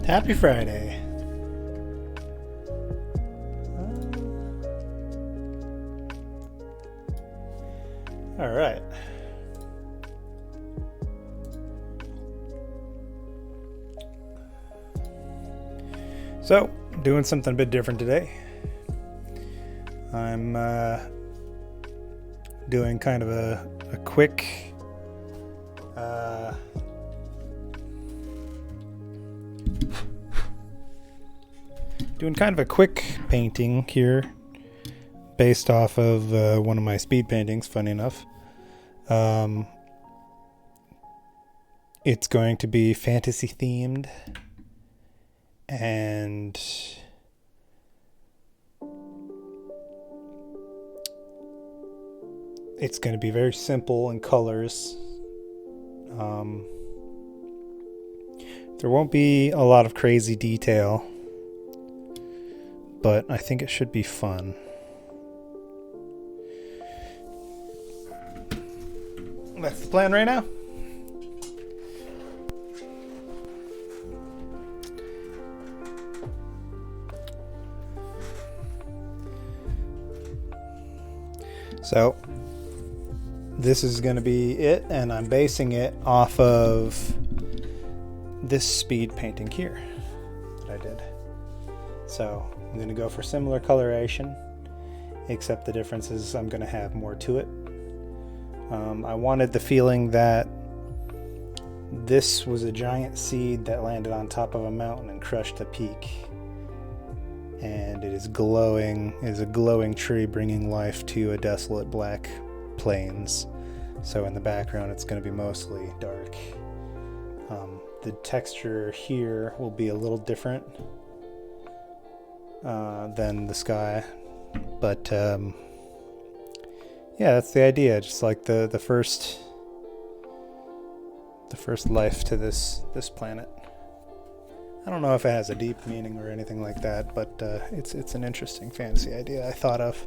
Happy Friday. All right. So, doing something a bit different today. I'm doing kind of a quick painting here based off of one of my speed paintings, funny enough. It's going to be fantasy themed, and it's going to be very simple in colors. There won't be a lot of crazy detail, but I think it should be fun. That's the plan right now. So this is going to be it, and I'm basing it off of this speed painting here that I did. So I'm going to go for similar coloration, except the difference is I'm going to have more to it. I wanted the feeling that this was a giant seed that landed on top of a mountain and crushed the peak. And it is glowing, it is a glowing tree bringing life to a desolate black plains. So in the background it's going to be mostly dark. The texture here will be a little different than the sky, but yeah, that's the idea. Just like the first life to this planet. I don't know if it has a deep meaning or anything like that, but it's an interesting fantasy idea I thought of.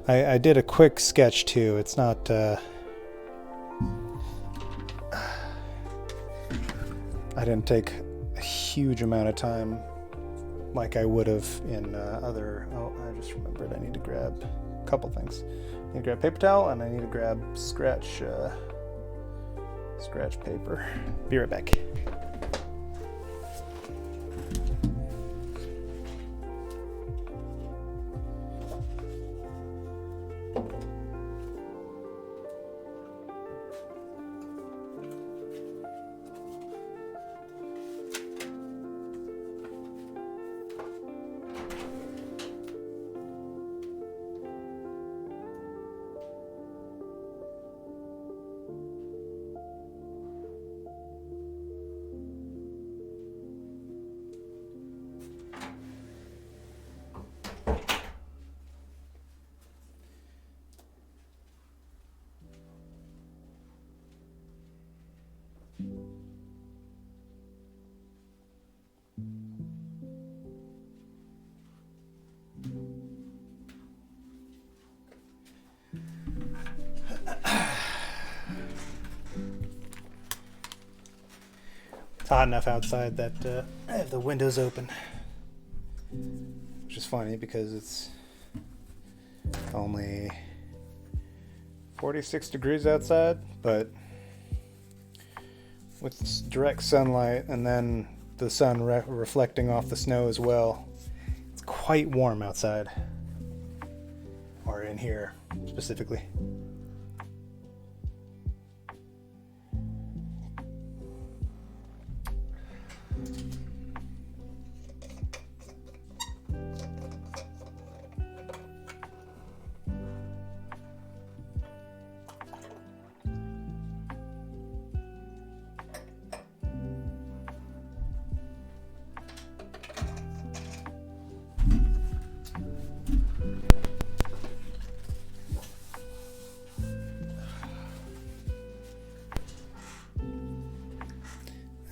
I did a quick sketch too. It's not I didn't take a huge amount of time like I would have in other... Oh, I just remembered I need to grab a couple things. I need to grab paper towel, and I need to grab scratch paper. Be right back. It's hot enough outside that I have the windows open, which is funny because it's only 46 degrees outside, but with direct sunlight and then the sun reflecting off the snow as well, it's quite warm outside, or in here specifically.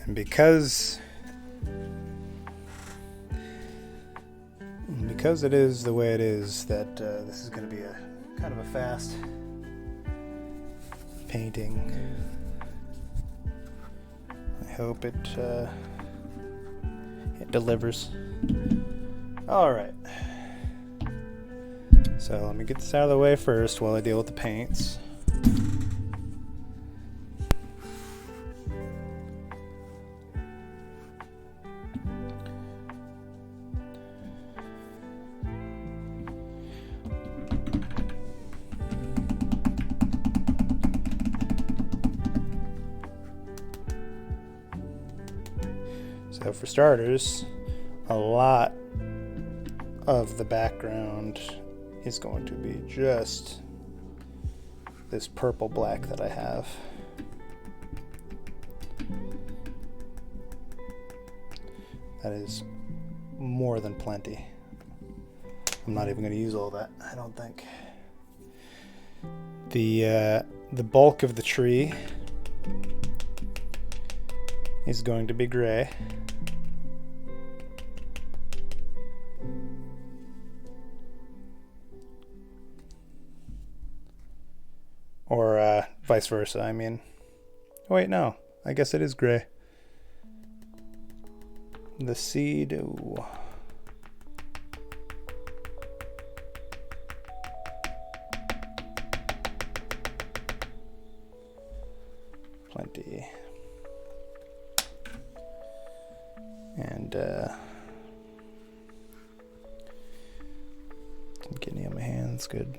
And because it is the way it is, that this is going to be a kind of a fast painting. I hope it delivers. All right. So let me get this out of the way first while I deal with the paints. So for starters, a lot of the background is going to be just this purple black that I have. That is more than plenty. I'm not even going to use all that, I don't think. The bulk of the tree is going to be gray. Or vice versa, I mean. Oh, wait, no. I guess it is gray. The seed, ooh. Plenty. And didn't get any on my hands, good.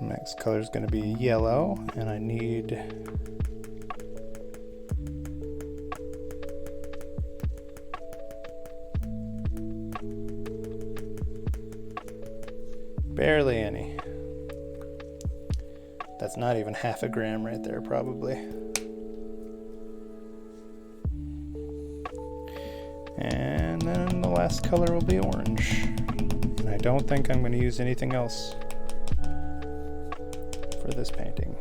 Next color is going to be yellow, and I need barely any. That's not even half a gram right there, probably. And then the last color will be orange. And I don't think I'm going to use anything else for this painting.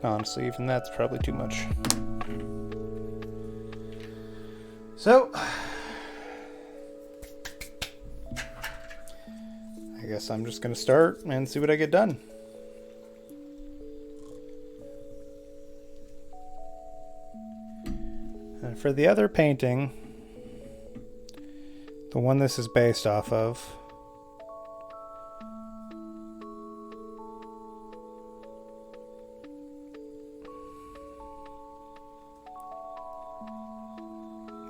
Honestly, even that's probably too much. So, I guess I'm just gonna start and see what I get done. And for the other painting, the one this is based off of,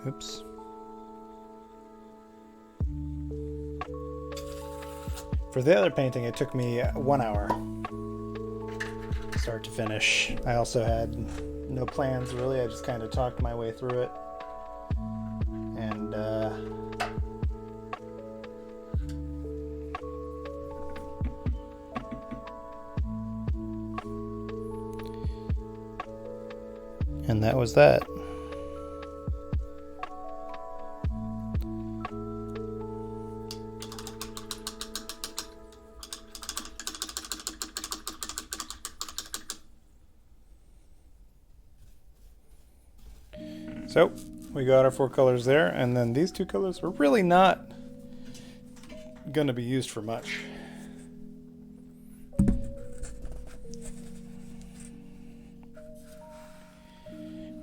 oops. For the other painting, it took me 1 hour, start to finish. I also had no plans really. I just kind of talked my way through it. And that was that. So we got our 4 colors there, and then these 2 colors were really not going to be used for much.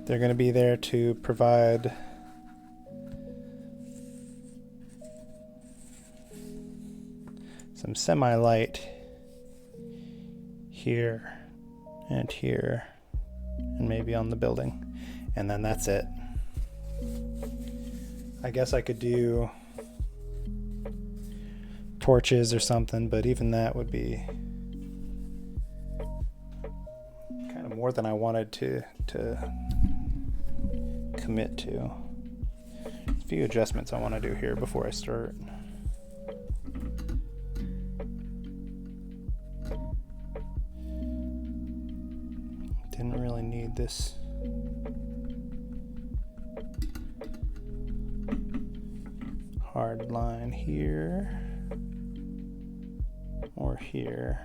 They're going to be there to provide some semi-light here and here and maybe on the building, and then that's it. I guess I could do torches or something, but even that would be kind of more than I wanted to commit to. A few adjustments I want to do here before I start. Didn't really need this hard line here or here.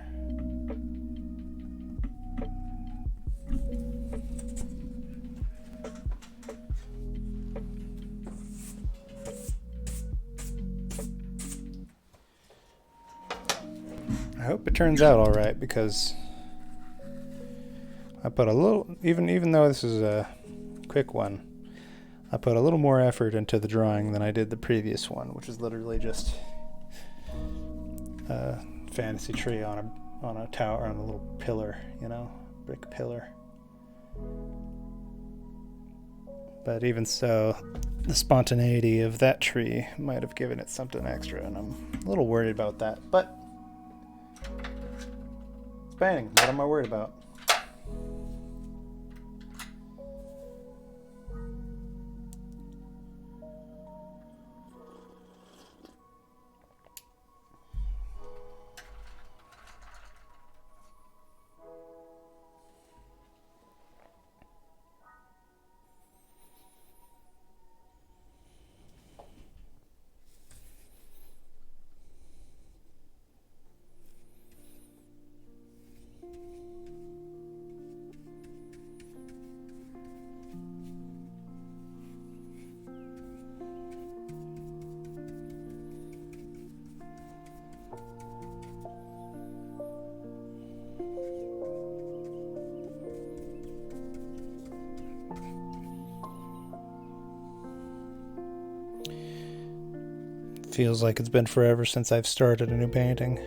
I hope it turns out all right, because I put a little, even though this is a quick one, I put a little more effort into the drawing than I did the previous one, which is literally just a fantasy tree on a tower, on a little pillar, you know, brick pillar. But even so, the spontaneity of that tree might have given it something extra, and I'm a little worried about that. But it's painting. What am I worried about? Feels like it's been forever since I've started a new painting.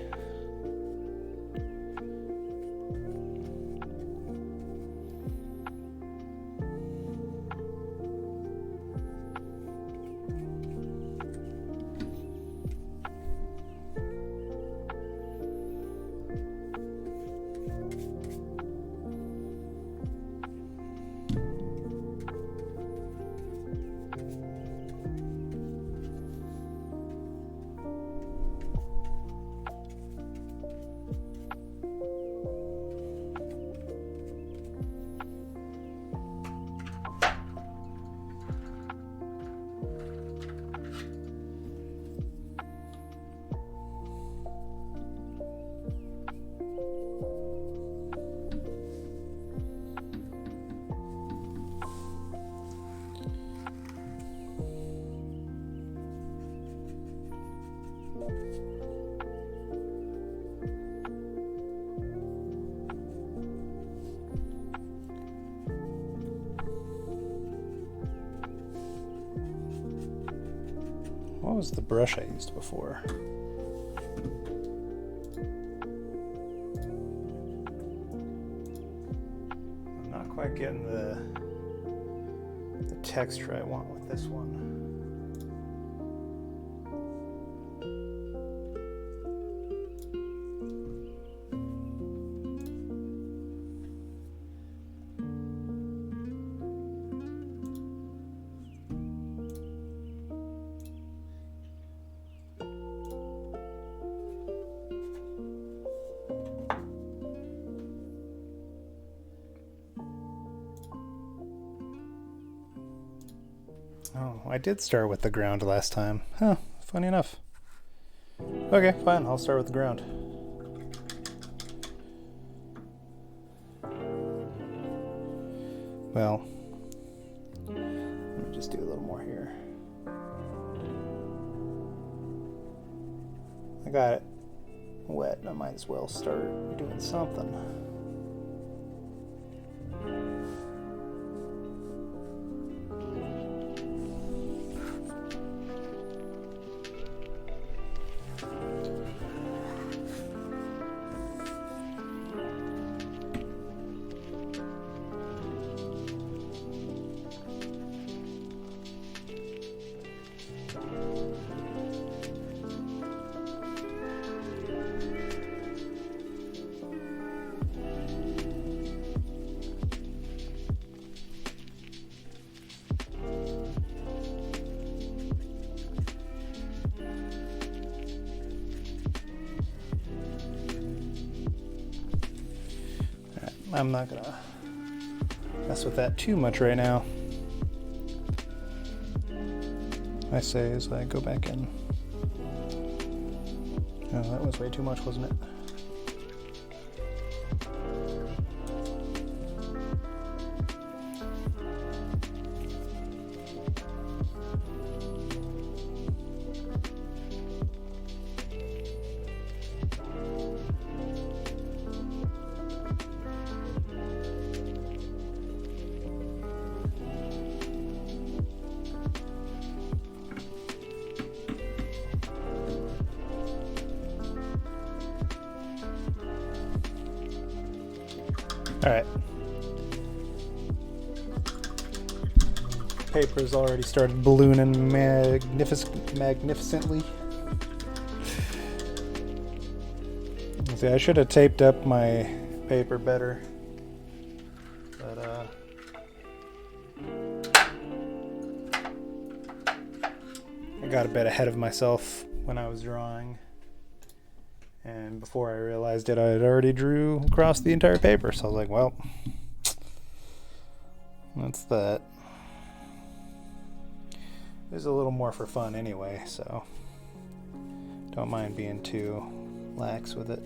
What was the brush I used before? I'm not quite getting the texture I want with this one. Oh, I did start with the ground last time. Huh, funny enough. Okay, fine, I'll start with the ground. Well, let me just do a little more here. I got it wet, I might as well start doing something. I'm not gonna mess with that too much right now. I say as I go back in. Oh, that was way too much, wasn't it? All right. Paper's already started ballooning magnificently. See, I should have taped up my paper better, but I got a bit ahead of myself when I was drawing. And before I realized it, I had already drew across the entire paper. So I was like, well, that's that. There's a little more for fun anyway, so don't mind being too lax with it.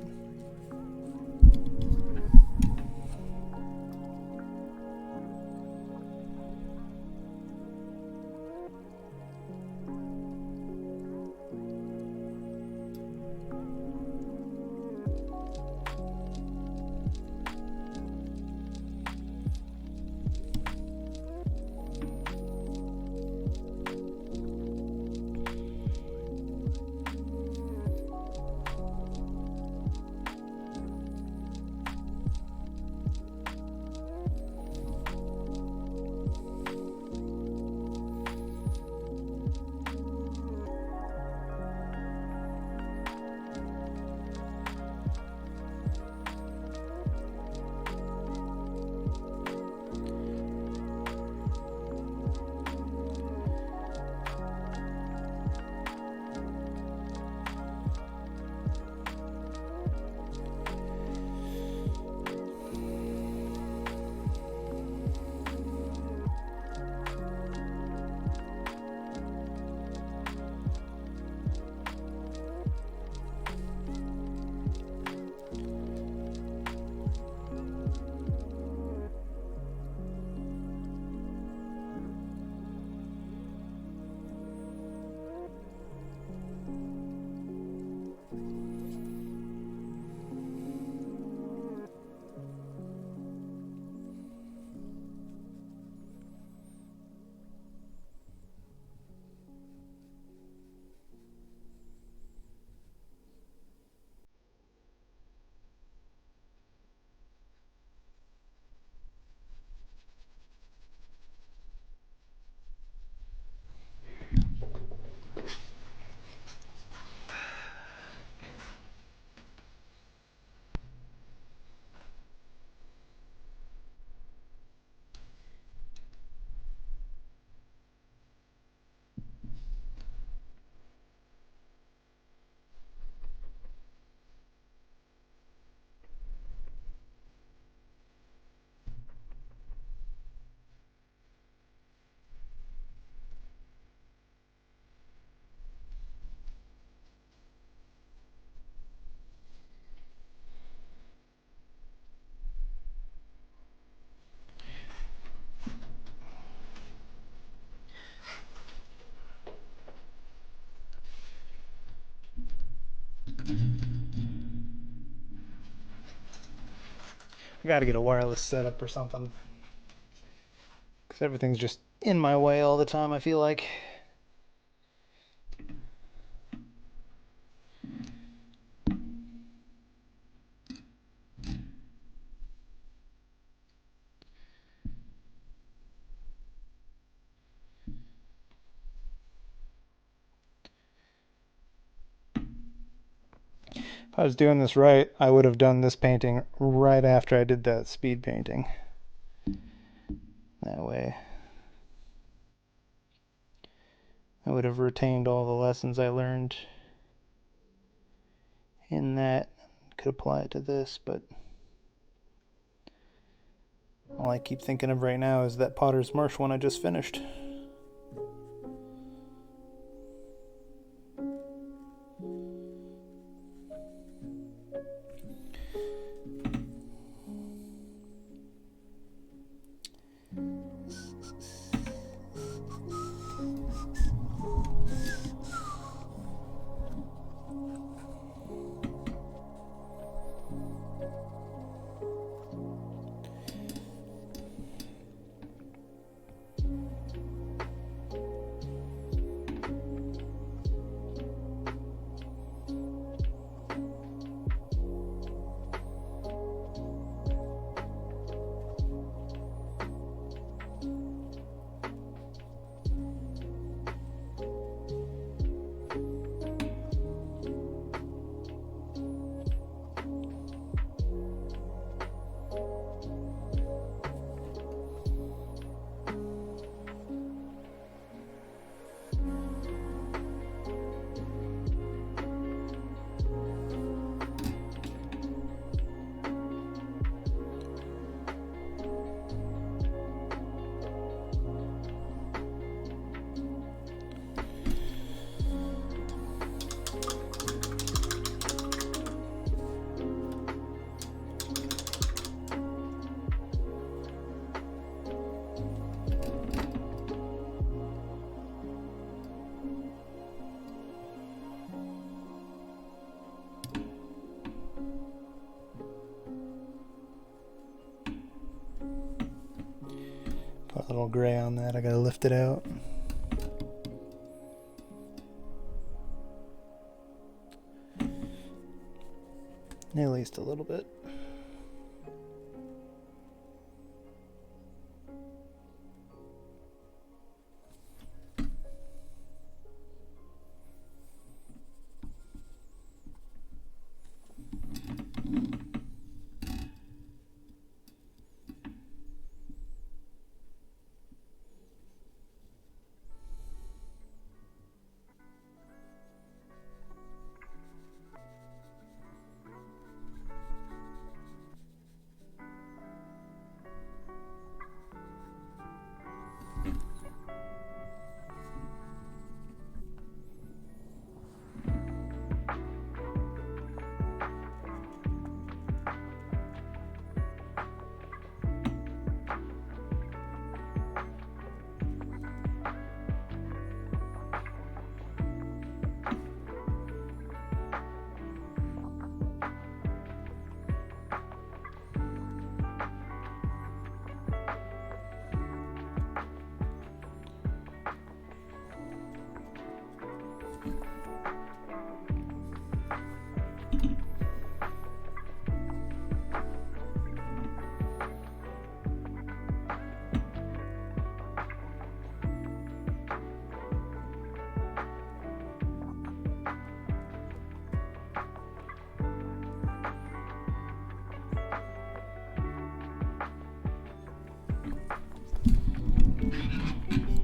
I gotta get a wireless setup or something, because everything's just in my way all the time, I feel like. If I was doing this right, I would have done this painting right after I did that speed painting. That way I would have retained all the lessons I learned in that. Could apply it to this, but all I keep thinking of right now is that Potter's Marsh one I just finished. little gray on that. I gotta lift it out. At least a little bit.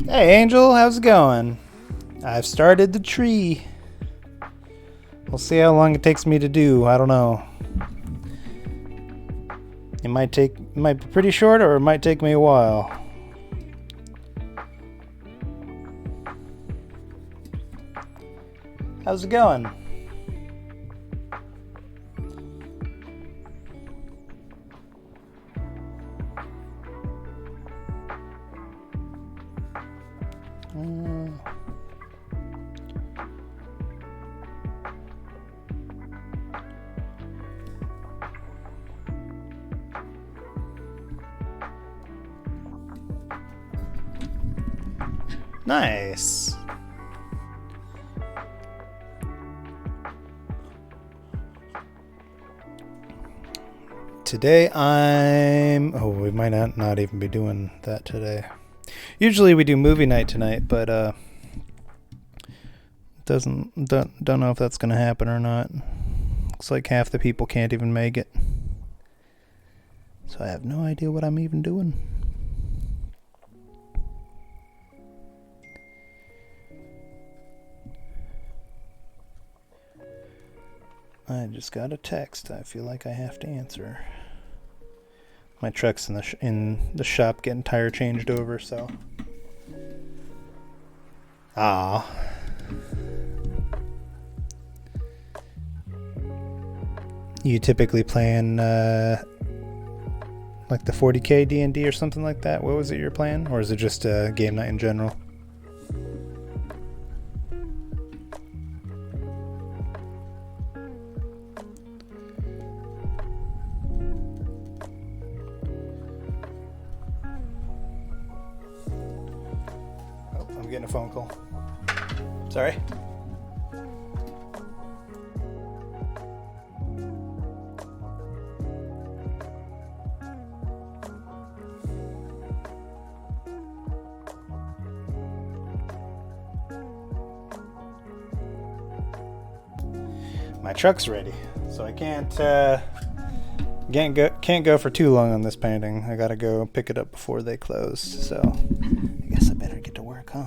Hey Angel, how's it going? I've started the tree. We'll see how long it takes me to do. I don't know. It might be pretty short, or it might take me a while. How's it going? Nice. Today we might not even be doing that today. Usually we do movie night tonight, but don't know if that's gonna happen or not. Looks like half the people can't even make it. So I have no idea what I'm even doing. I just got a text. I feel like I have to answer. My truck's in the shop getting tire changed over, so. You typically playing like the 40K D&D or something like that? What was it you're playing? Or is it just a game night in general? Getting a phone call. Sorry. My truck's ready, so I can't go for too long on this painting. I gotta go pick it up before they close, so I guess I better get to work, huh?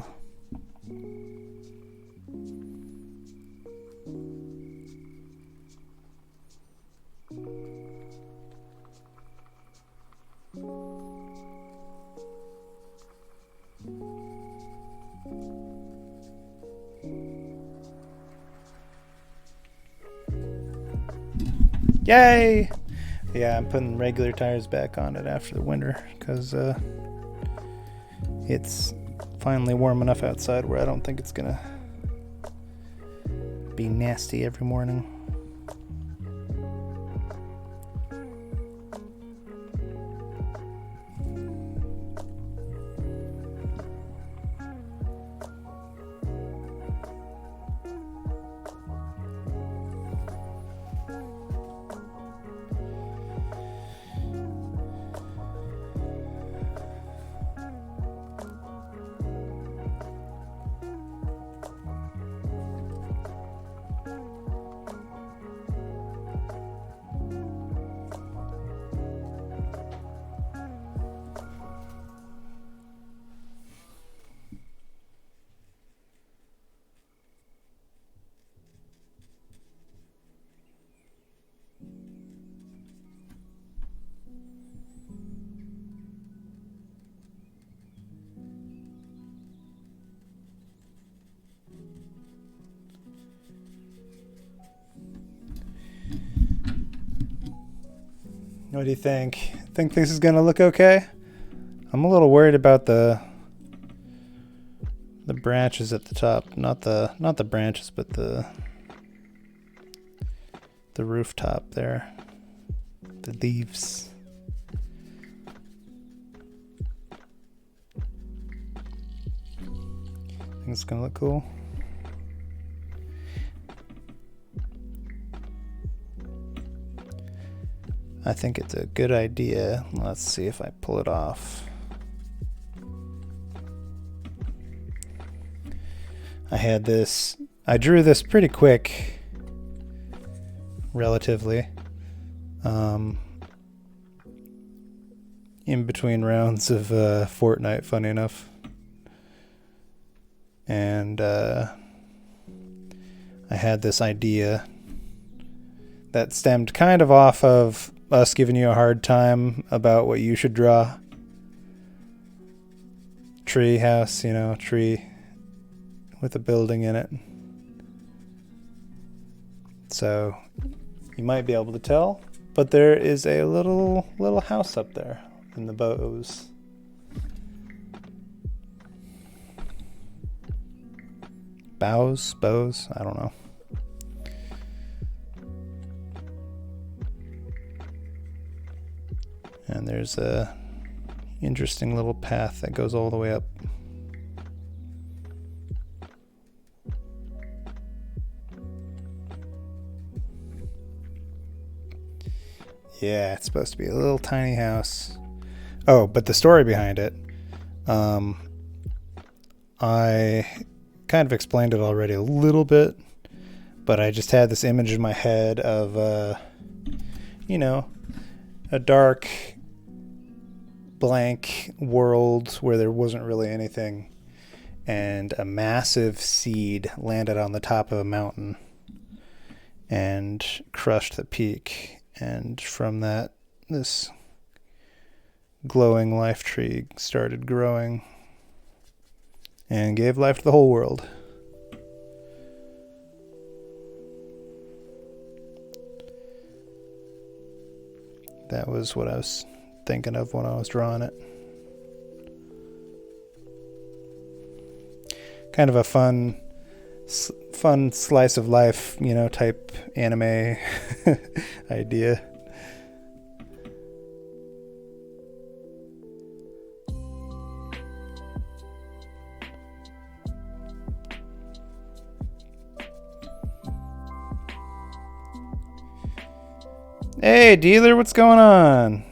Yay! Yeah, I'm putting regular tires back on it after the winter because it's finally warm enough outside where I don't think it's gonna be nasty every morning. What do you think? Think this is gonna look okay? I'm a little worried about the branches at the top. Not the branches, but the rooftop there. The leaves. Think it's gonna look cool. I think it's a good idea. Let's see if I pull it off. I drew this pretty quick, relatively, in between rounds of Fortnite, funny enough. And I had this idea that stemmed kind of off of us giving you a hard time about what you should draw. Tree house, you know, tree with a building in it. So you might be able to tell, but there is a little house up there in the bows. Bows, I don't know. And there's a interesting little path that goes all the way up. Yeah, it's supposed to be a little tiny house. Oh, but the story behind it, I kind of explained it already a little bit, but I just had this image in my head of, you know, a dark, blank world where there wasn't really anything, and a massive seed landed on the top of a mountain and crushed the peak. And from that, this glowing life tree started growing and gave life to the whole world. That was what I was thinking of when I was drawing it. Kind of a fun slice of life, you know, type anime idea. Hey, dealer, what's going on?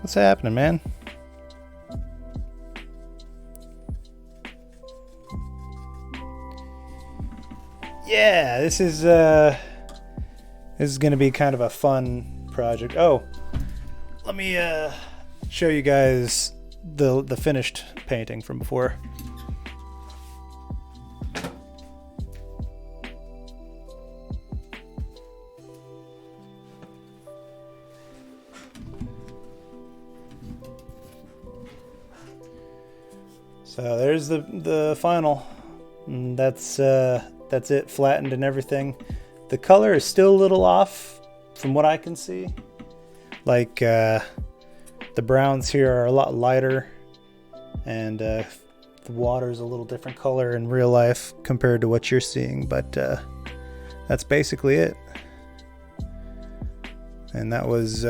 What's happening, man? Yeah, this is going to be kind of a fun project. Oh, let me show you guys the finished painting from before. So there's the final. And that's it, flattened and everything. The color is still a little off from what I can see. Like the browns here are a lot lighter, and the water's a little different color in real life compared to what you're seeing, but that's basically it. And that was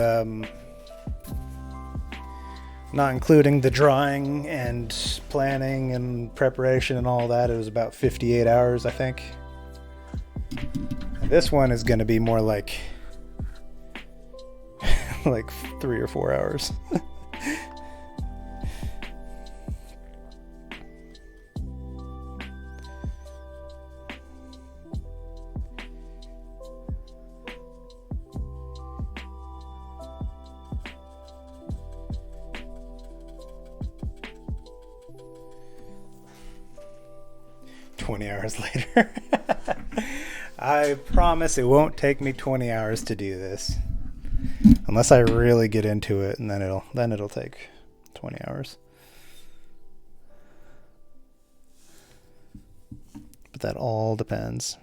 not including the drawing and planning and preparation and all that. It was about 58 hours, I think. This one is going to be more like 3 or 4 hours. Hours later. I promise it won't take me 20 hours to do this, unless I really get into it, and then it'll take 20 hours. But that all depends.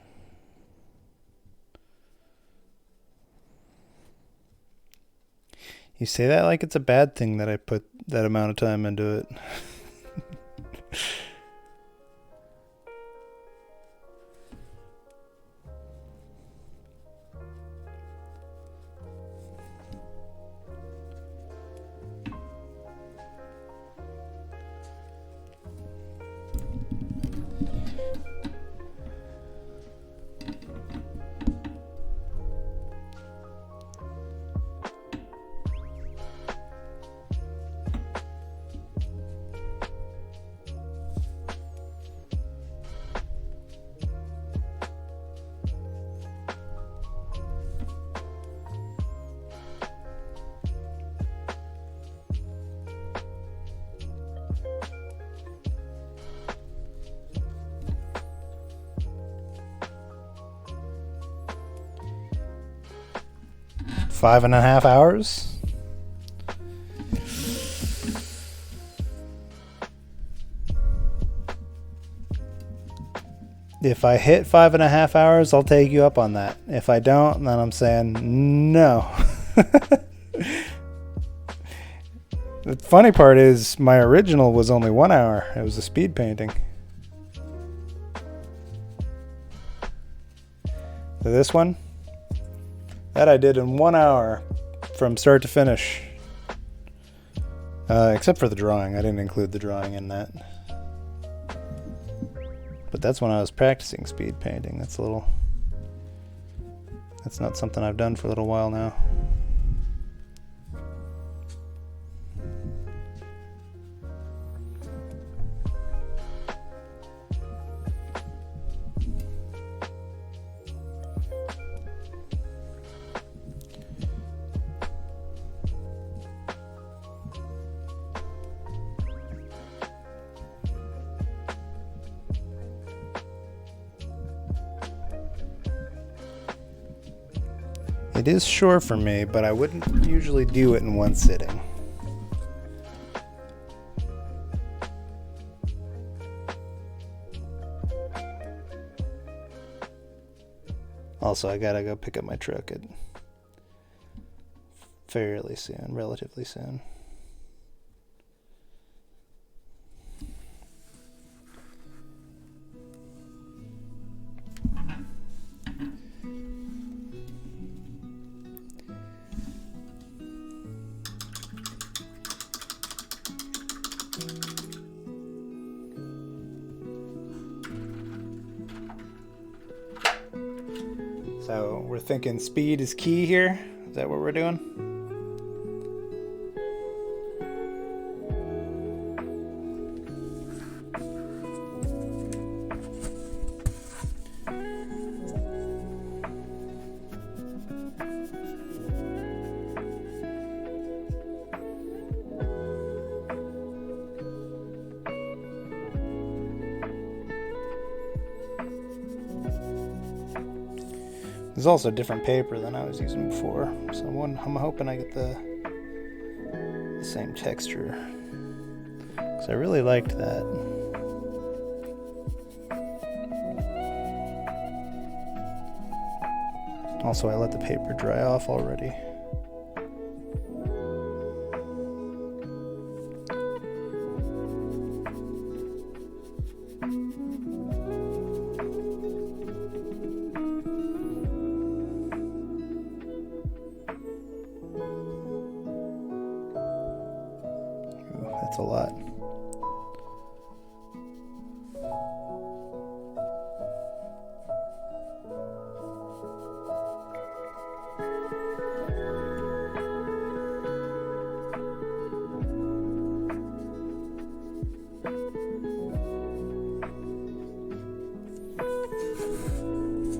You say that like it's a bad thing that I put that amount of time into it. 5.5 hours? If I hit 5.5 hours, I'll take you up on that. If I don't, then I'm saying no. The funny part is my original was only 1 hour. It was a speed painting. So this one, that I did in 1 hour from start to finish. Except for the drawing. I didn't include the drawing in that. But that's when I was practicing speed painting. That's not something I've done for a little while now. It is short for me, but I wouldn't usually do it in one sitting. Also, I gotta go pick up my truck fairly soon, relatively soon. So we're thinking speed is key here. Is that what we're doing? There's also different paper than I was using before, so I'm hoping I get the same texture, because I really liked that. Also, I let the paper dry off already. That's a lot.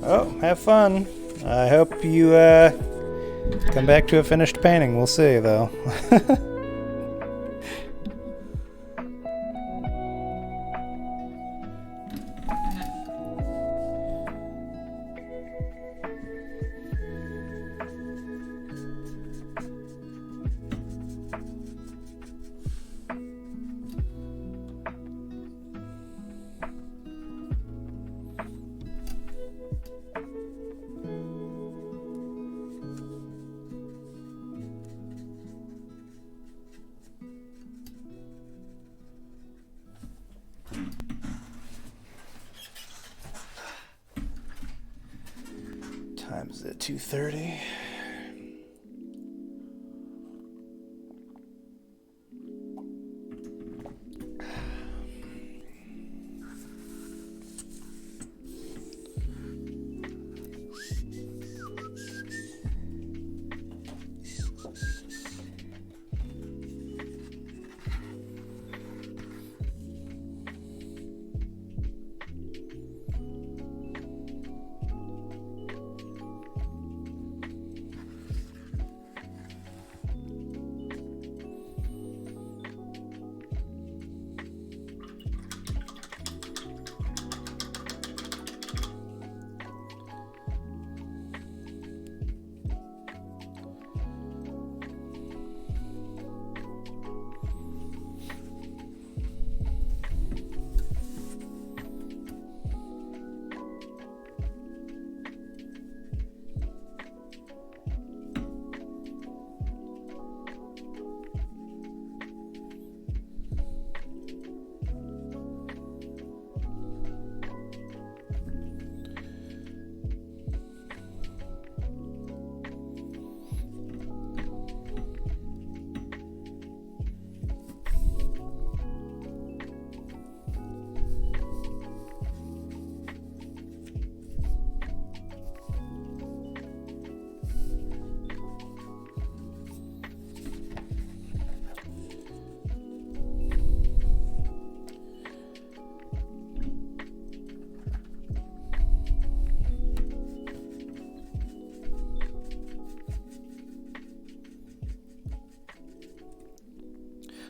Oh, have fun. I hope you come back to a finished painting. We'll see, though. Time's at 2:30.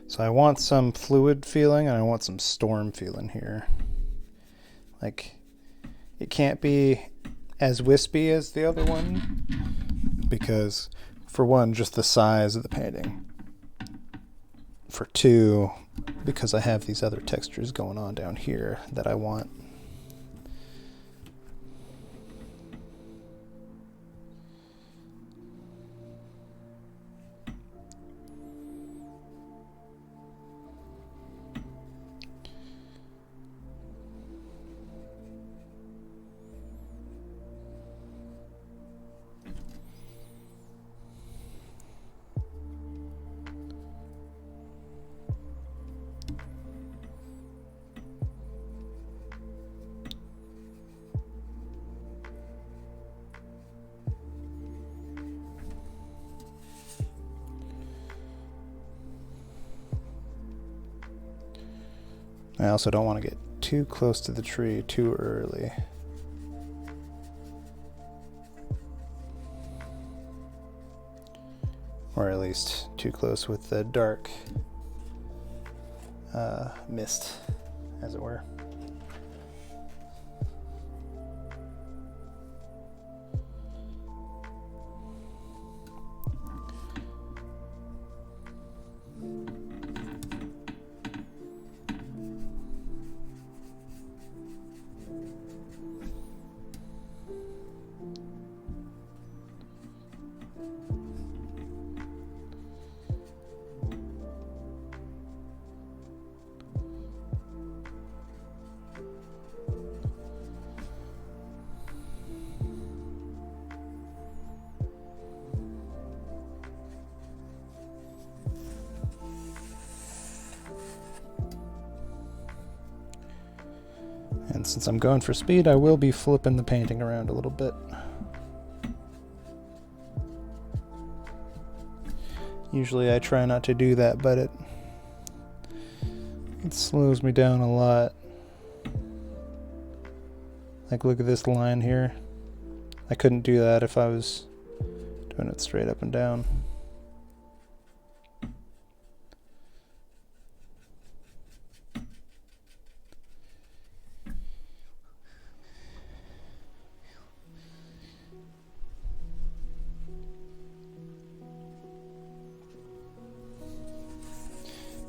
So I want some fluid feeling and I want some storm feeling here. Like, it can't be as wispy as the other one because, for one, just the size of the painting. For two, because I have these other textures going on down here that I want. I also don't want to get too close to the tree too early. Or at least too close with the dark mist, as it were. And since I'm going for speed, I will be flipping the painting around a little bit. Usually I try not to do that, but it slows me down a lot. Like, look at this line here. I couldn't do that if I was doing it straight up and down.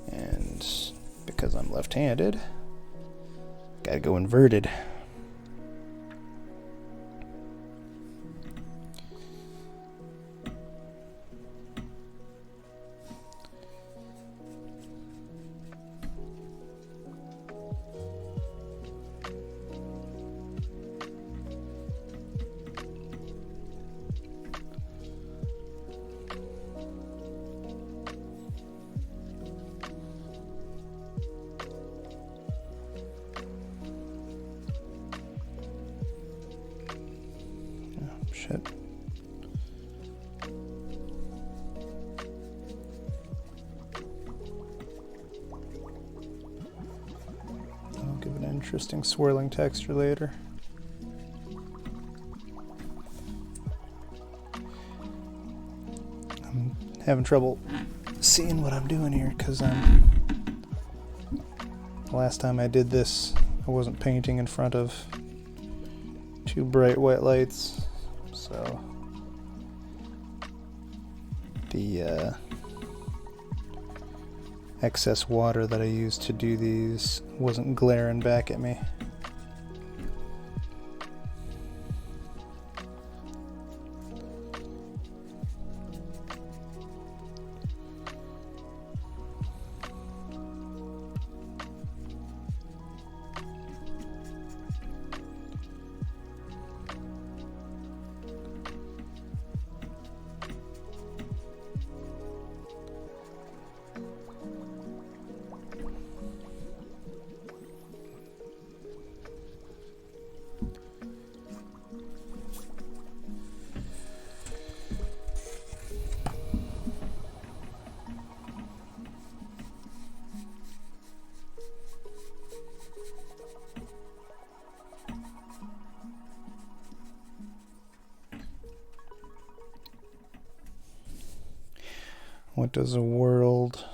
And because I'm left-handed, gotta go inverted. Shit. I'll give it an interesting swirling texture later. I'm having trouble seeing what I'm doing here because the last time I did this, I wasn't painting in front of too bright white lights, so the excess water that I used to do these wasn't glaring back at me. What does a world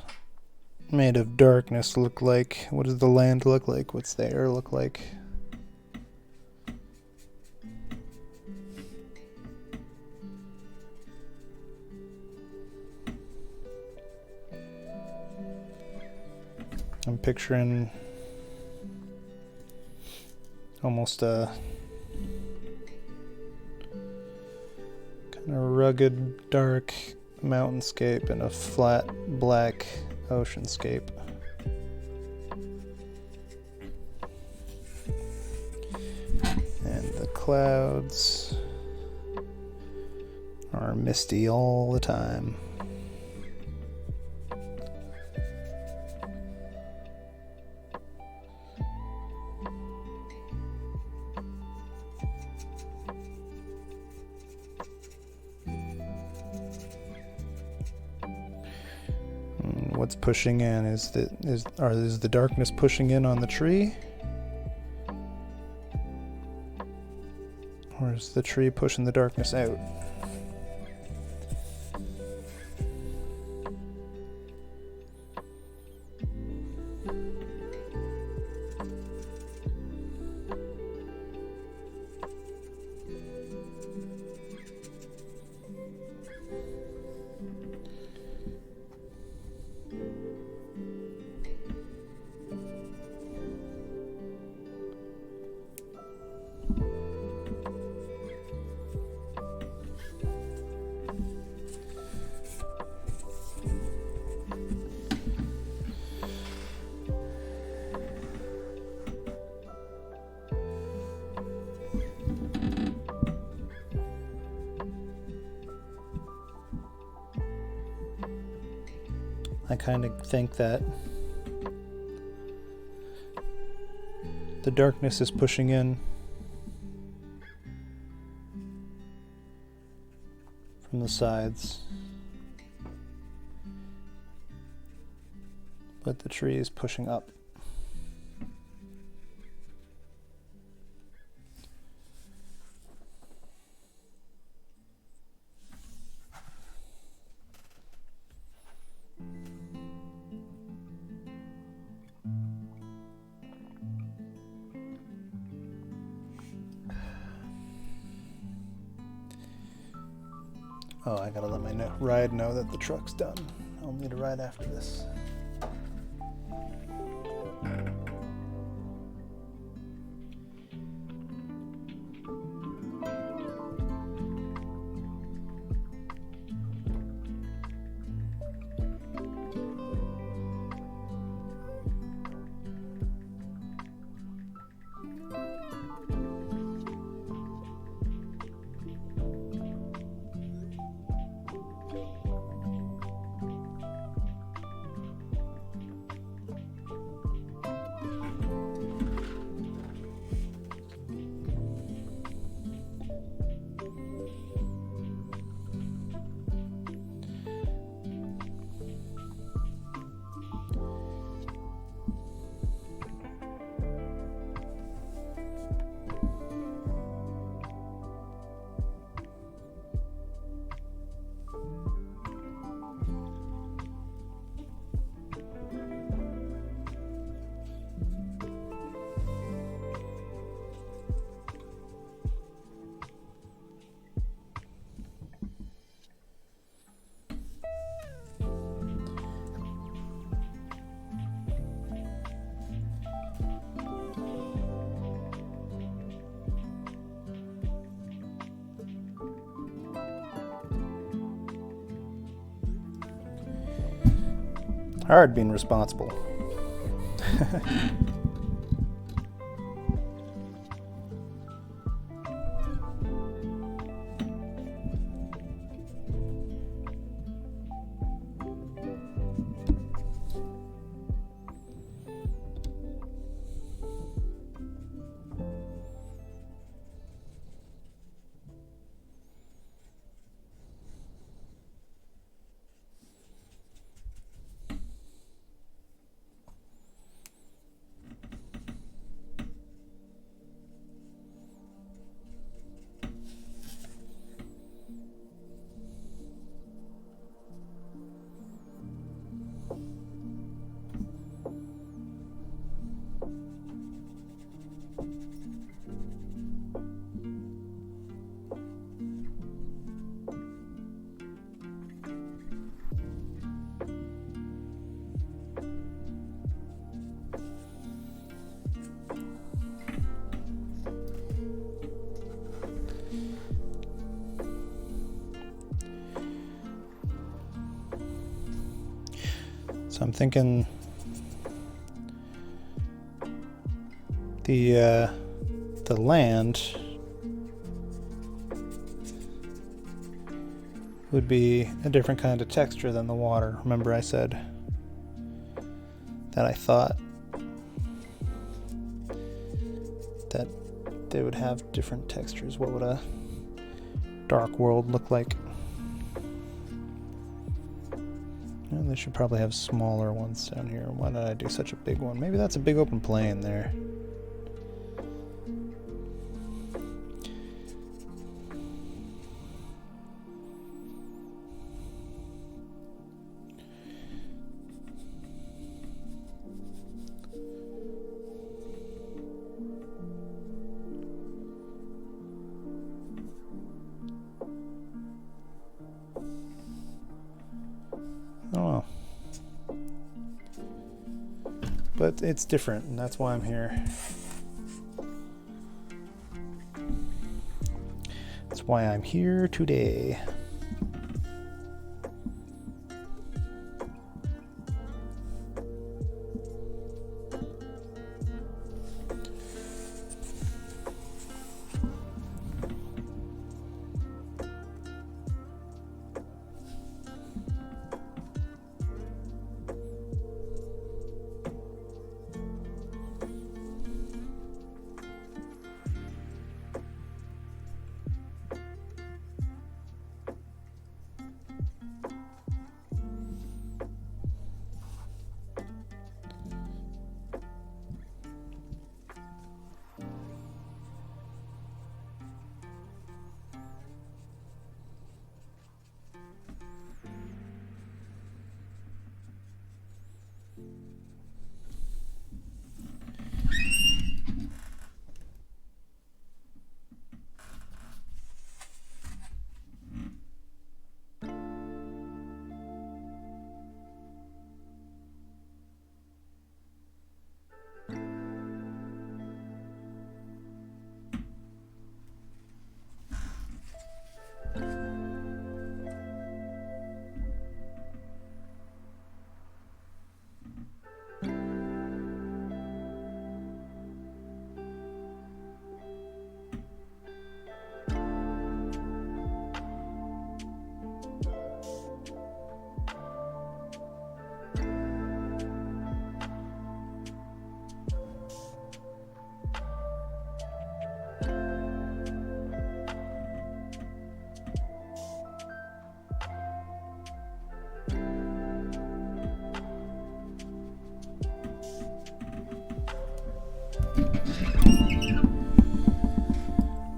made of darkness look like? What does the land look like? What's the air look like? I'm picturing almost a kind of rugged, dark mountainscape and a flat black oceanscape. And the clouds are misty all the time. What's pushing in? Is the darkness pushing in on the tree? Or is the tree pushing the darkness out? I kind of think that the darkness is pushing in from the sides, but the tree is pushing up. Oh, I gotta let my ride know that the truck's done. I'll need a ride after this. Hard being responsible. So I'm thinking the land would be a different kind of texture than the water. Remember I said that I thought that they would have different textures. What would a dark world look like? And they should probably have smaller ones down here. Why did I do such a big one? Maybe that's a big open plain there. Oh, but it's different, and that's why I'm here. That's why I'm here today.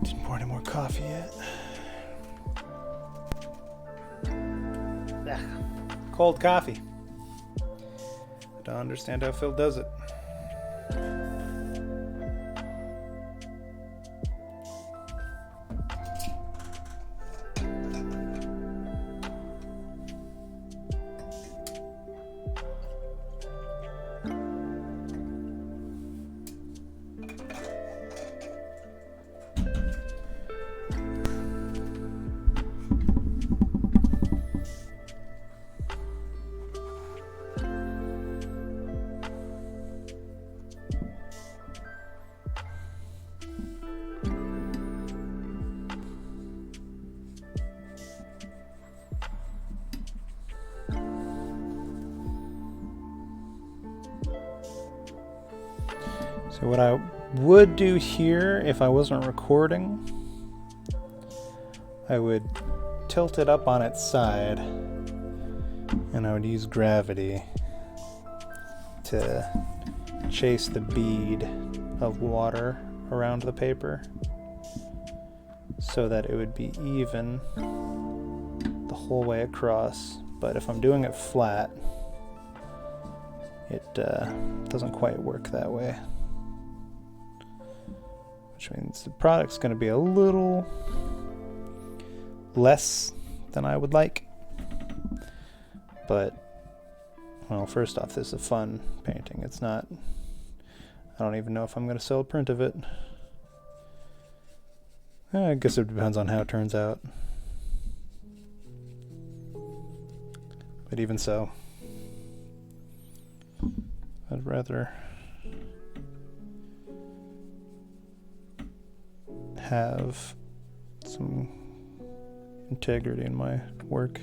Didn't pour any more coffee yet. Cold coffee. I don't understand how Phil does it. So what I would do here if I wasn't recording, I would tilt it up on its side and I would use gravity to chase the bead of water around the paper so that it would be even the whole way across. But if I'm doing it flat, it doesn't quite work that way, which means the product's going to be a little less than I would like. But, well, first off, this is a fun painting. It's not, I don't even know if I'm going to sell a print of it. I guess it depends on how it turns out. But even so, I'd rather have some integrity in my work.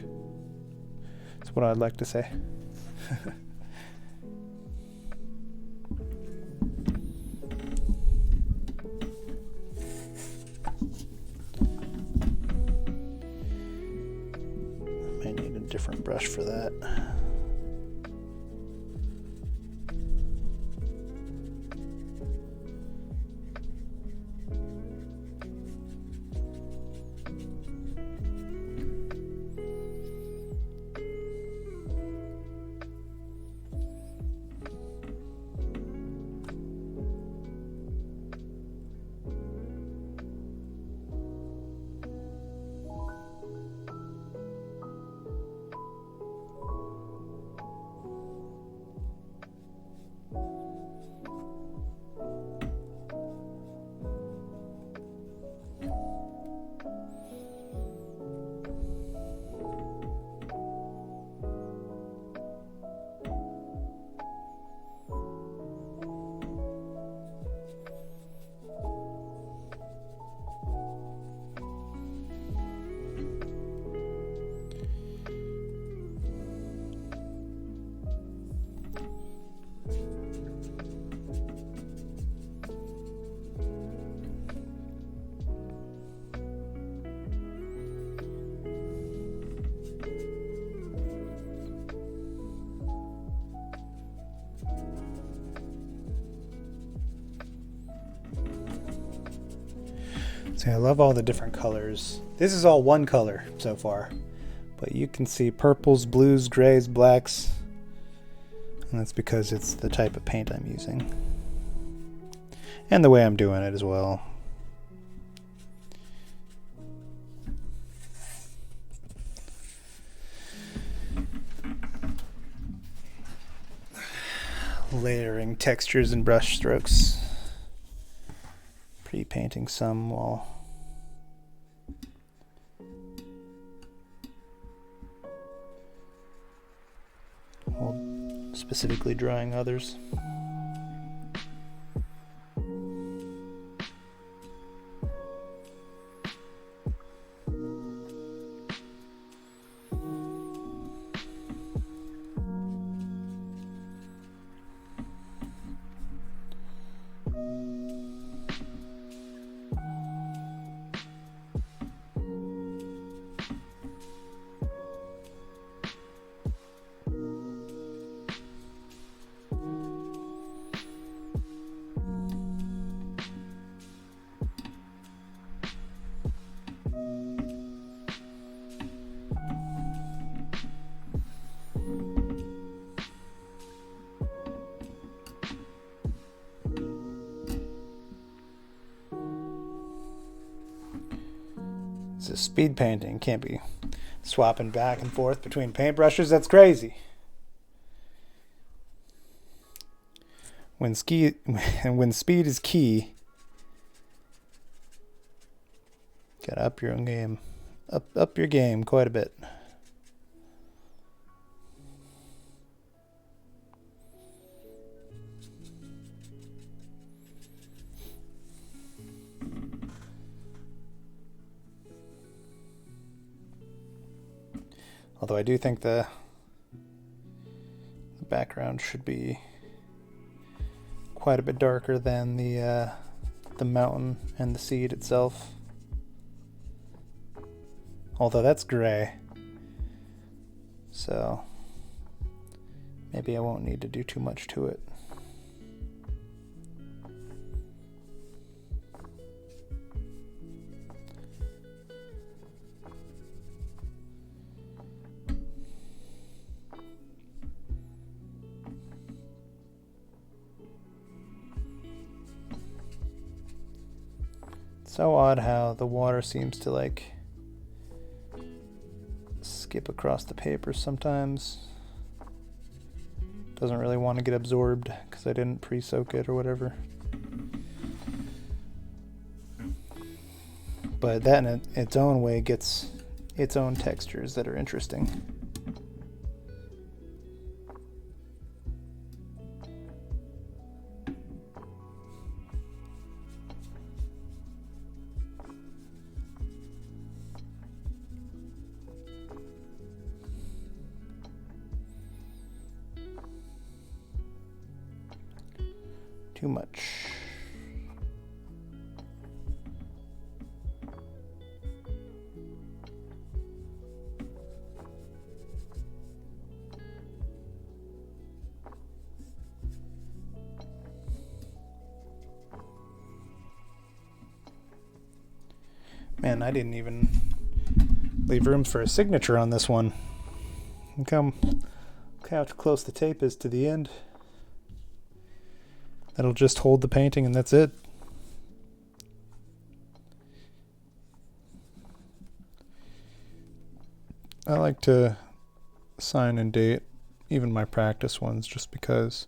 That's what I'd like to say. I might need a different brush for that. See, I love all the different colors. This is all one color so far, but you can see purples, blues, grays, blacks, and that's because it's the type of paint I'm using and the way I'm doing it as well. Layering textures and brush strokes. Pre-painting some while specifically drawing others. It's a speed painting. Can't be swapping back and forth between paintbrushes. That's crazy. When speed is key, gotta up your own game. Up your game quite a bit. Although I do think the background should be quite a bit darker than the mountain and the seed itself. Although that's gray, so maybe I won't need to do too much to it. So odd how the water seems to like skip across the paper sometimes. Doesn't really want to get absorbed because I didn't pre-soak it or whatever. But that in its own way gets its own textures that are interesting. Too much. Man, I didn't even leave room for a signature on this one. Look how close the tape is to the end. That'll just hold the painting and that's it. I like to sign and date even my practice ones just because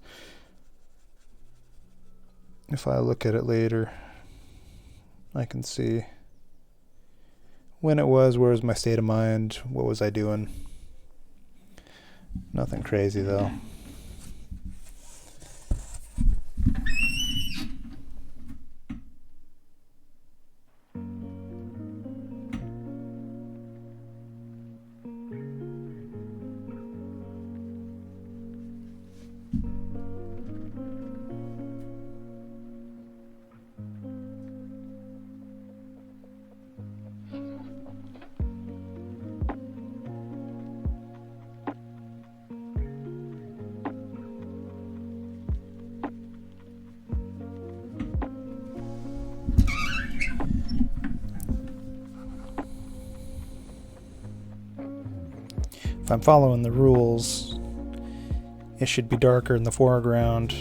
if I look at it later, I can see when it was, where was my state of mind, what was I doing. Nothing crazy though. If I'm following the rules, it should be darker in the foreground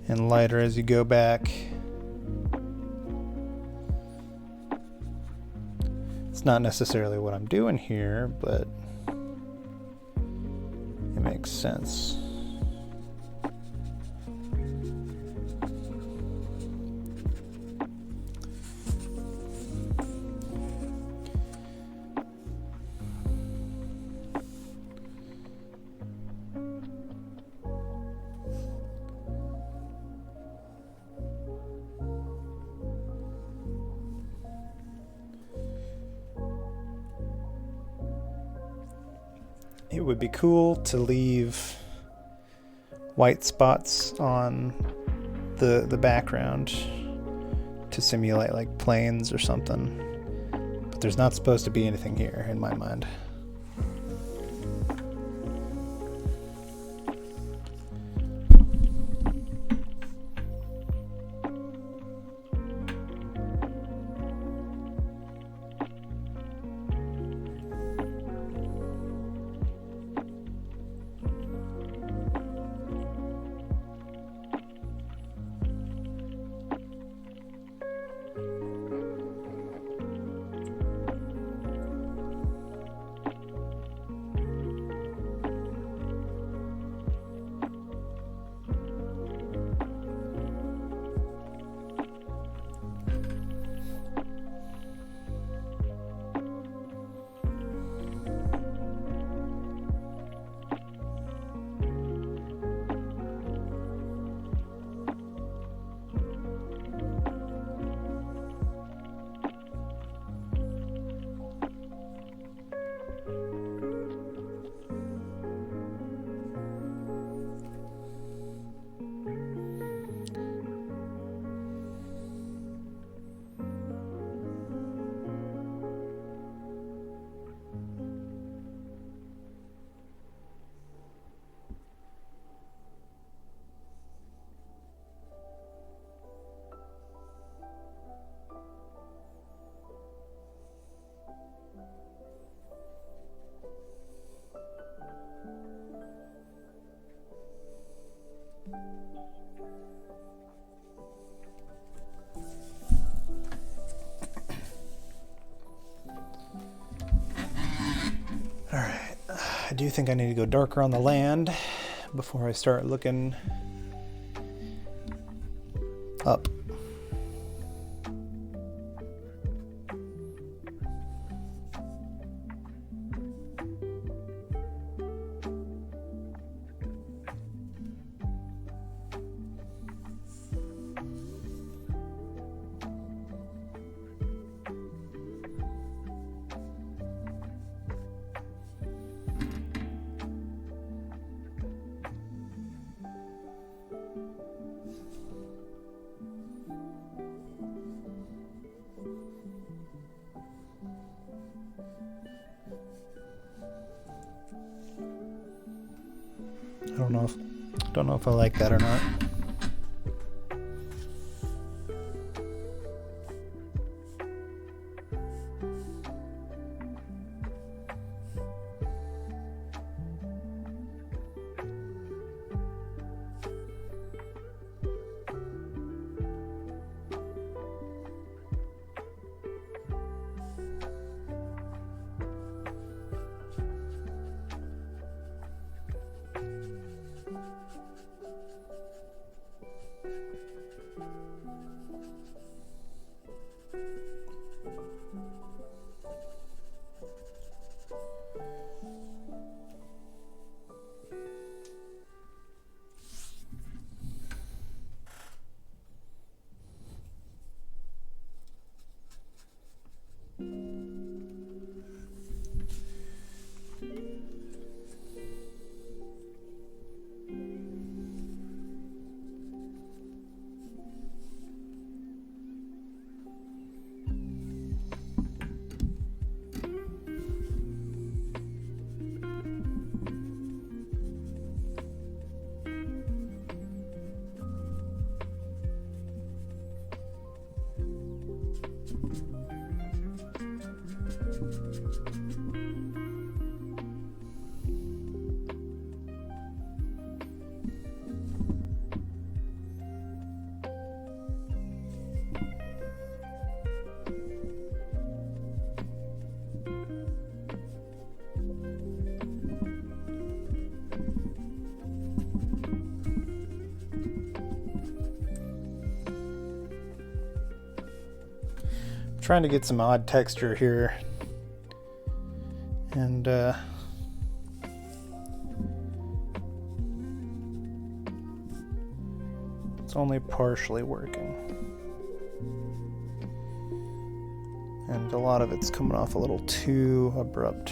and lighter as you go back. It's not necessarily what I'm doing here, but it makes sense. It would be cool to leave white spots on the background to simulate like planes or something, but there's not supposed to be anything here in my mind. do think I need to go darker on the land before I start looking up. Don't know if I like that or not. Trying to get some odd texture here, and it's only partially working, and a lot of it's coming off a little too abrupt.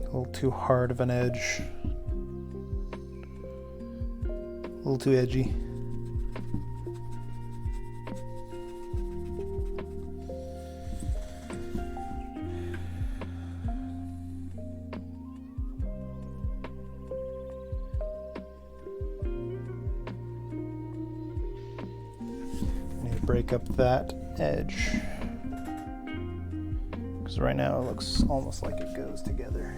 A little too hard of an edge. A little too edgy. I need to break up that edge, because right now it looks almost like it goes together.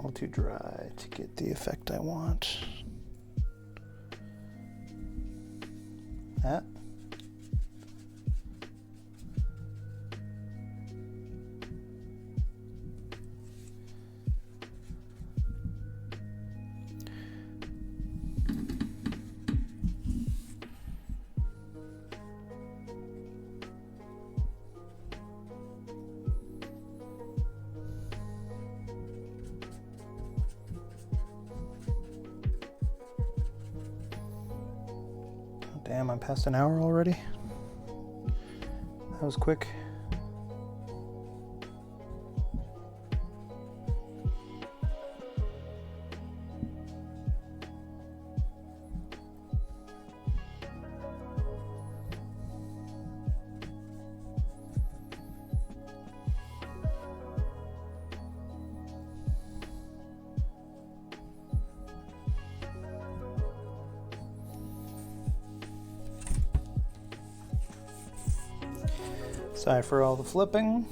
A little too dry to get the effect I want. That. Damn, I'm past an hour already. That was quick. Sorry for all the flipping.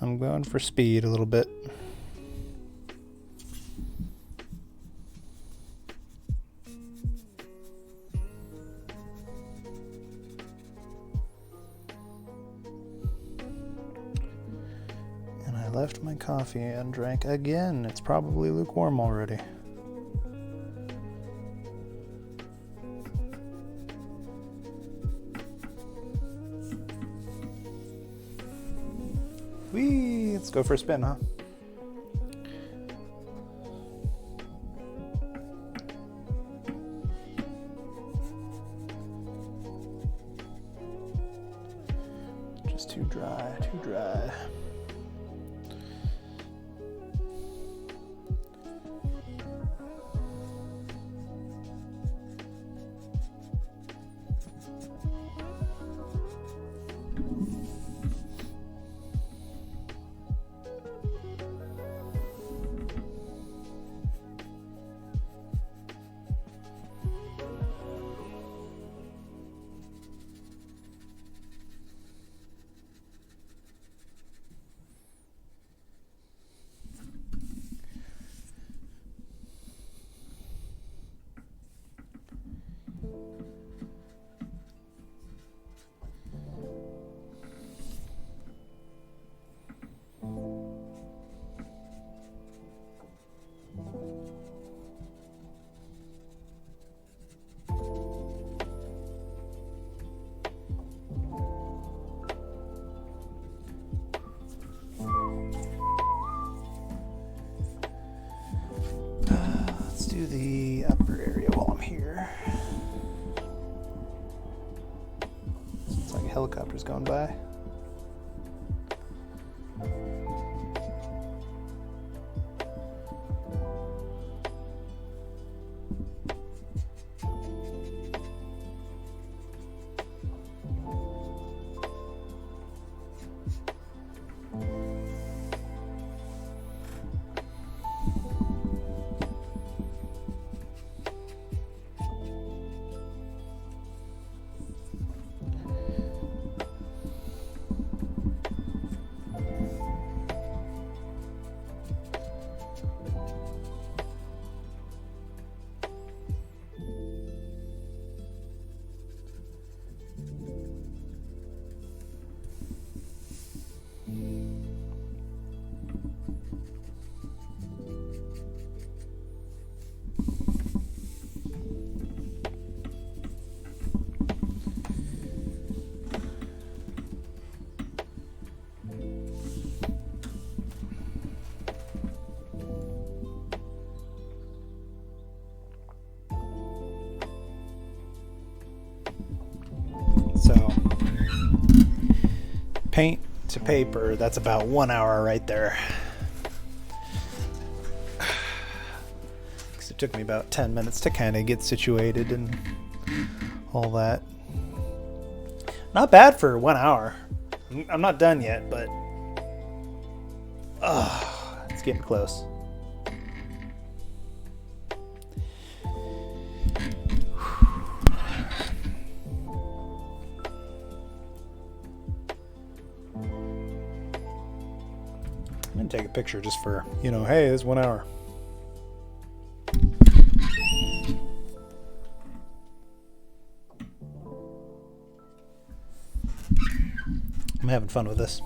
I'm going for speed a little bit. And I left my coffee undrank again. It's probably lukewarm already. Whee! Let's go for a spin, huh? Just too dry, too dry. Do the upper area while I'm here. It's like a helicopter's going by. So, paint to paper, that's about 1 hour right there. Because it took me about 10 minutes to kind of get situated and all that. Not bad for 1 hour. I'm not done yet, but it's getting close. And take a picture just for, you know, hey, it's 1 hour. I'm having fun with this.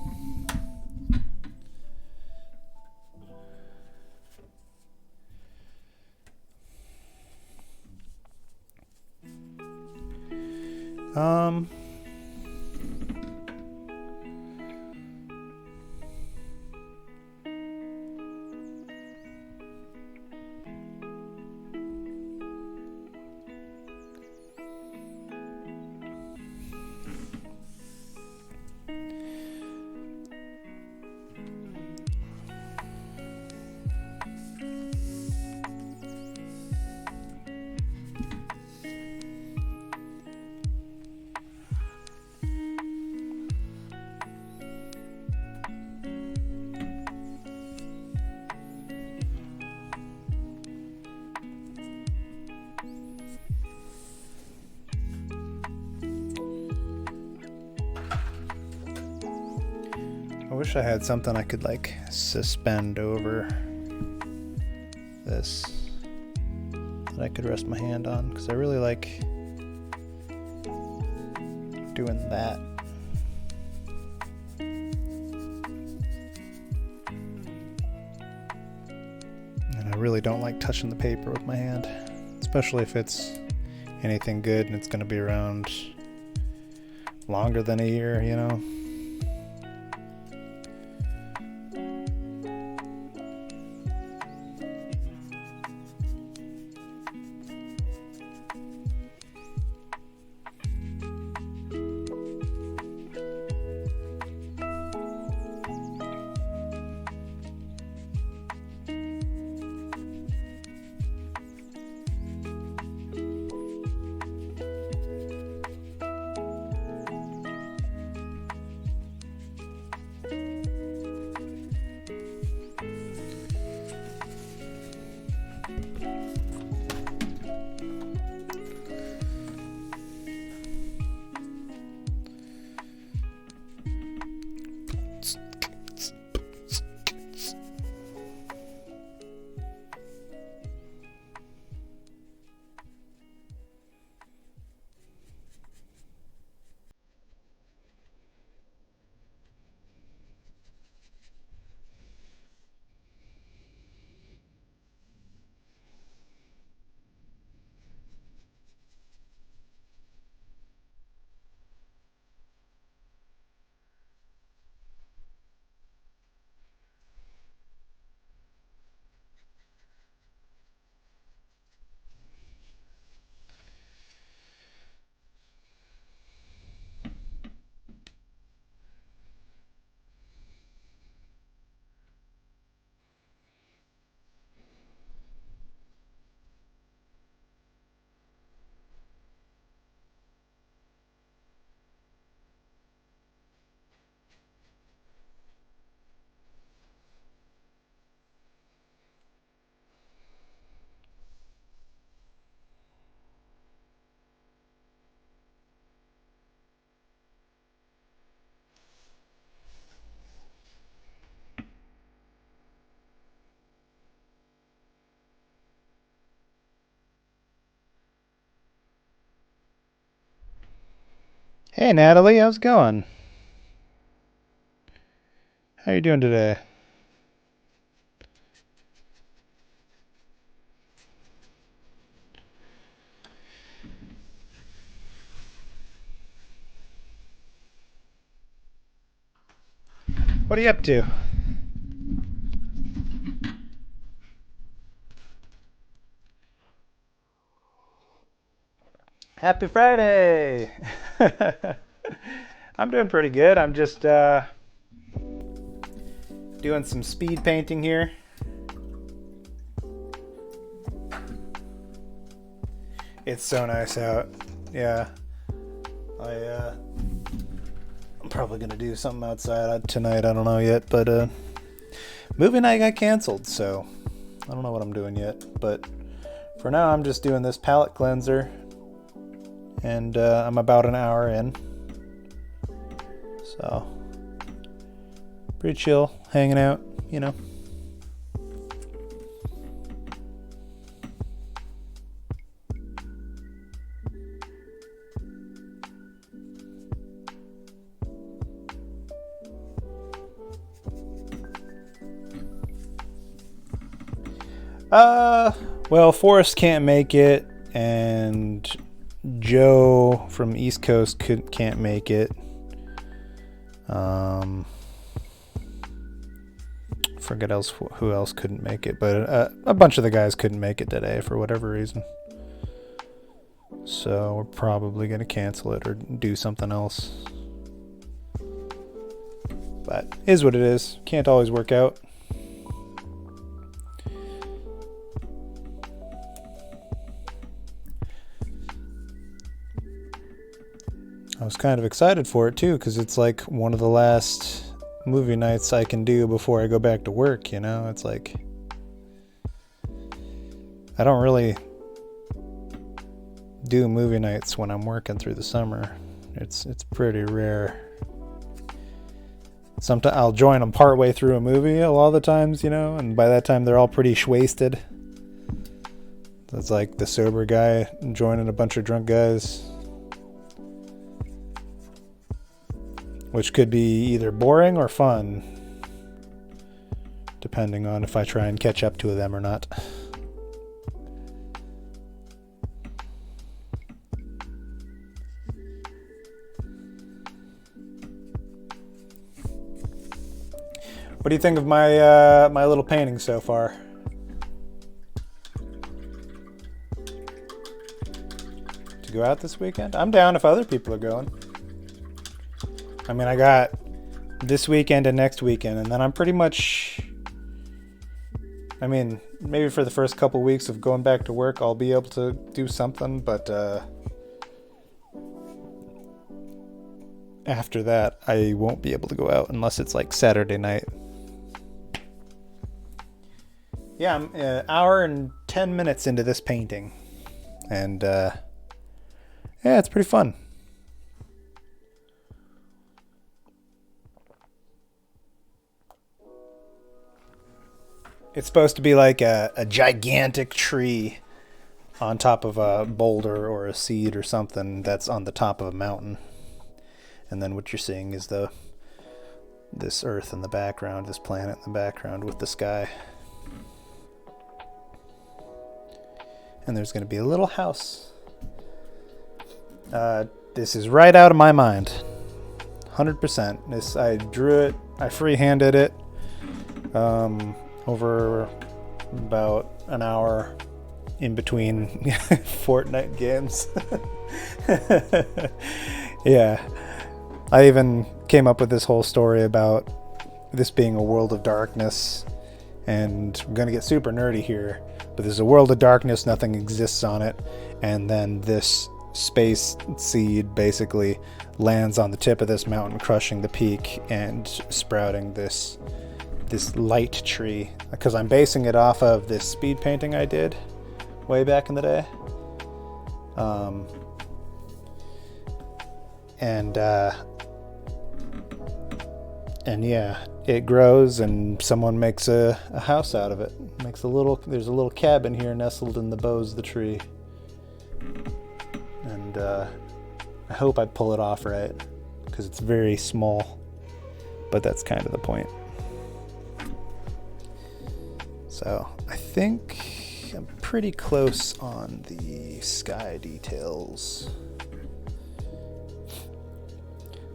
I wish I had something I could like suspend over this that I could rest my hand on, because I really like doing that. And I really don't like touching the paper with my hand, especially if it's anything good and it's going to be around longer than a year, you know. Hey Natalie, how's it going? How you doing today? What are you up to? Happy Friday! I'm doing pretty good. I'm just doing some speed painting here. It's so nice out. Yeah. I'm probably gonna do something outside tonight. I don't know yet, but movie night got canceled, so I don't know what I'm doing yet. But for now, I'm just doing this palette cleanser, and I'm about an hour in, so pretty chill, hanging out, you know. Well, Forrest can't make it, and Joe from East Coast can't make it. Forget who else couldn't make it, but a bunch of the guys couldn't make it today for whatever reason. So we're probably going to cancel it or do something else. But is what it is. Can't always work out. I was kind of excited for it too, because it's like one of the last movie nights I can do before I go back to work, you know? It's like, I don't really do movie nights when I'm working through the summer. It's pretty rare. Sometimes I'll join them partway through a movie a lot of the times, you know, and by that time they're all pretty wasted. It's like the sober guy joining a bunch of drunk guys. Which could be either boring or fun, depending on if I try and catch up to them or not. What do you think of my my little painting so far? To go out this weekend? I'm down if other people are going. I mean, I got this weekend and next weekend, and then I'm pretty much, I mean, maybe for the first couple weeks of going back to work, I'll be able to do something, but after that, I won't be able to go out unless it's like Saturday night. Yeah, I'm an hour and 10 minutes into this painting, and yeah, it's pretty fun. It's supposed to be like a gigantic tree on top of a boulder or a seed or something that's on the top of a mountain. And then what you're seeing is this earth in the background, this planet in the background with the sky. And there's going to be a little house. This is right out of my mind. 100%. I drew it, I freehanded it. Over about an hour in between Fortnite games. Yeah. I even came up with this whole story about this being a world of darkness, and I'm going to get super nerdy here, but there's a world of darkness, nothing exists on it, and then this space seed basically lands on the tip of this mountain, crushing the peak and sprouting this light tree, because I'm basing it off of this speed painting I did way back in the day. And yeah, it grows and someone makes a house out of it. There's a little cabin here nestled in the boughs of the tree. And I hope I pull it off right, because it's very small, but that's kind of the point. So I think I'm pretty close on the sky details.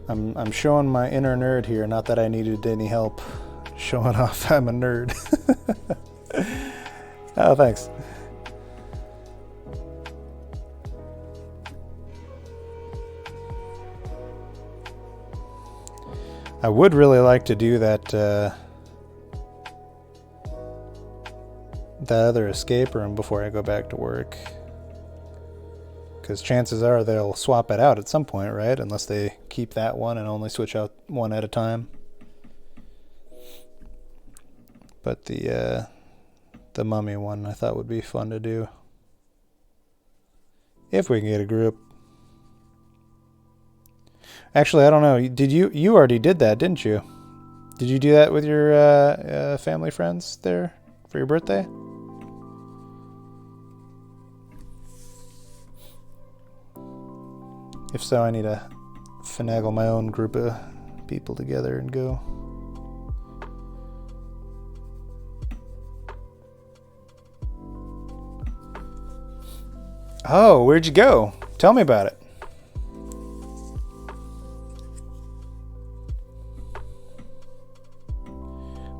I'm showing my inner nerd here, not that I needed any help showing off I'm a nerd. Oh, thanks. I would really like to do that other escape room before I go back to work, because chances are they'll swap it out at some point, right? Unless they keep that one and only switch out one at a time. But the mummy one I thought would be fun to do if we can get a group. Actually, I don't know. You already did that, didn't you? Did you do that with your family friends there for your birthday? If so, I need to finagle my own group of people together and go. Oh, where'd you go? Tell me about it.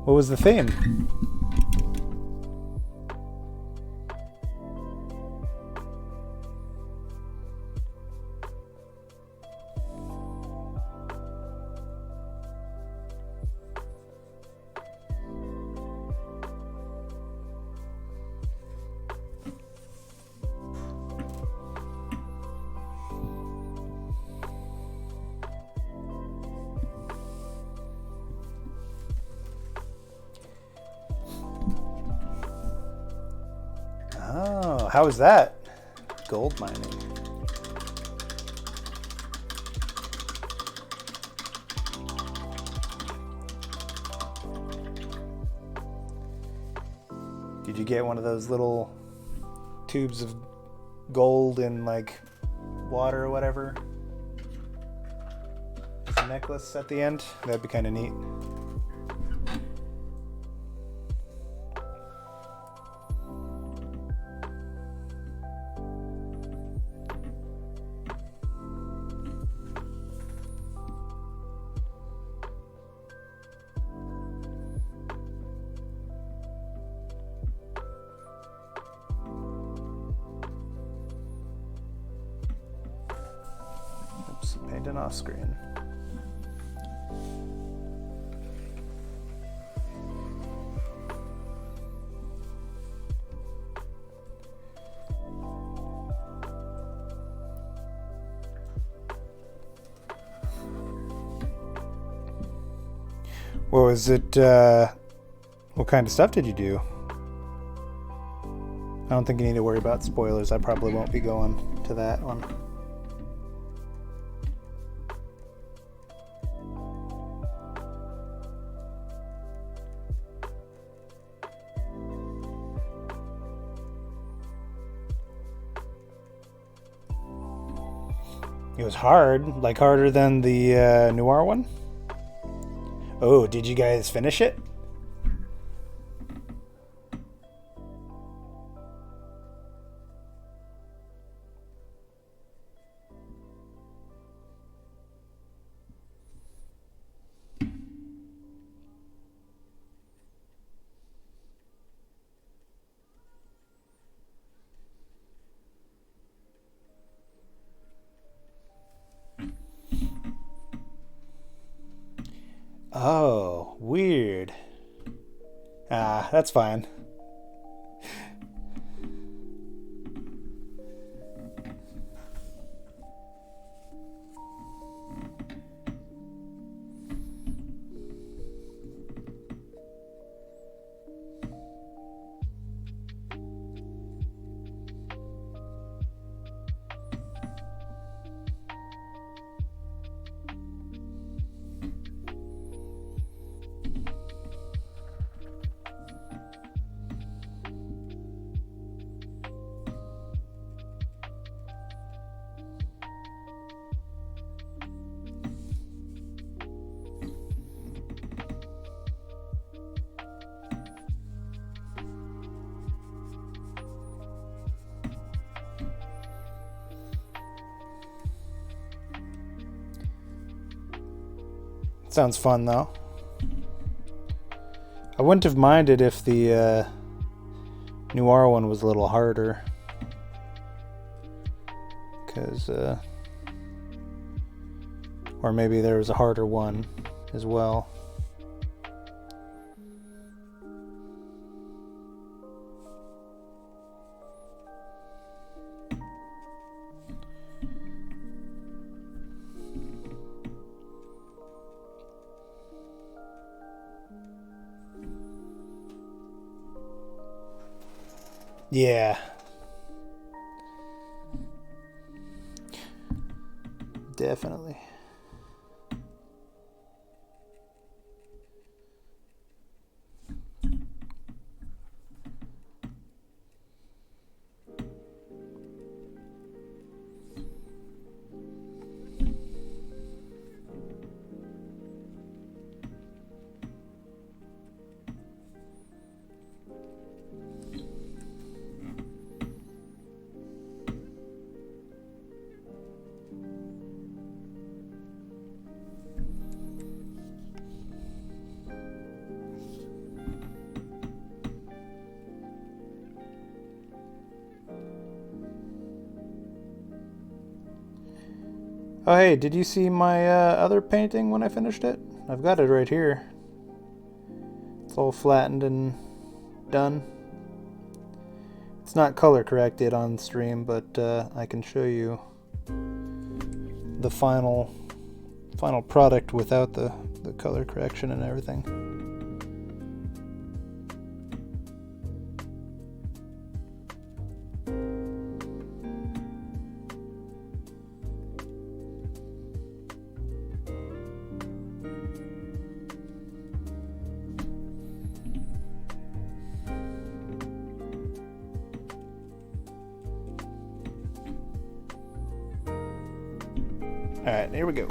What was the theme? Oh, how was that? Gold mining. Did you get one of those little tubes of gold in like water or whatever? As a necklace at the end? That'd be kind of neat. Painting off screen. What was it? What kind of stuff did you do? I don't think you need to worry about spoilers. I probably won't be going to that one. It was hard, like harder than the noir one. Oh, did you guys finish it? Oh, weird. Ah, that's fine. Sounds fun though. I wouldn't have minded if the noir one was a little harder, because or maybe there was a harder one as well. Yeah. Definitely. Oh hey, did you see my other painting when I finished it? I've got it right here. It's all flattened and done. It's not color corrected on stream, but I can show you the final product without the color correction and everything. All right, here we go.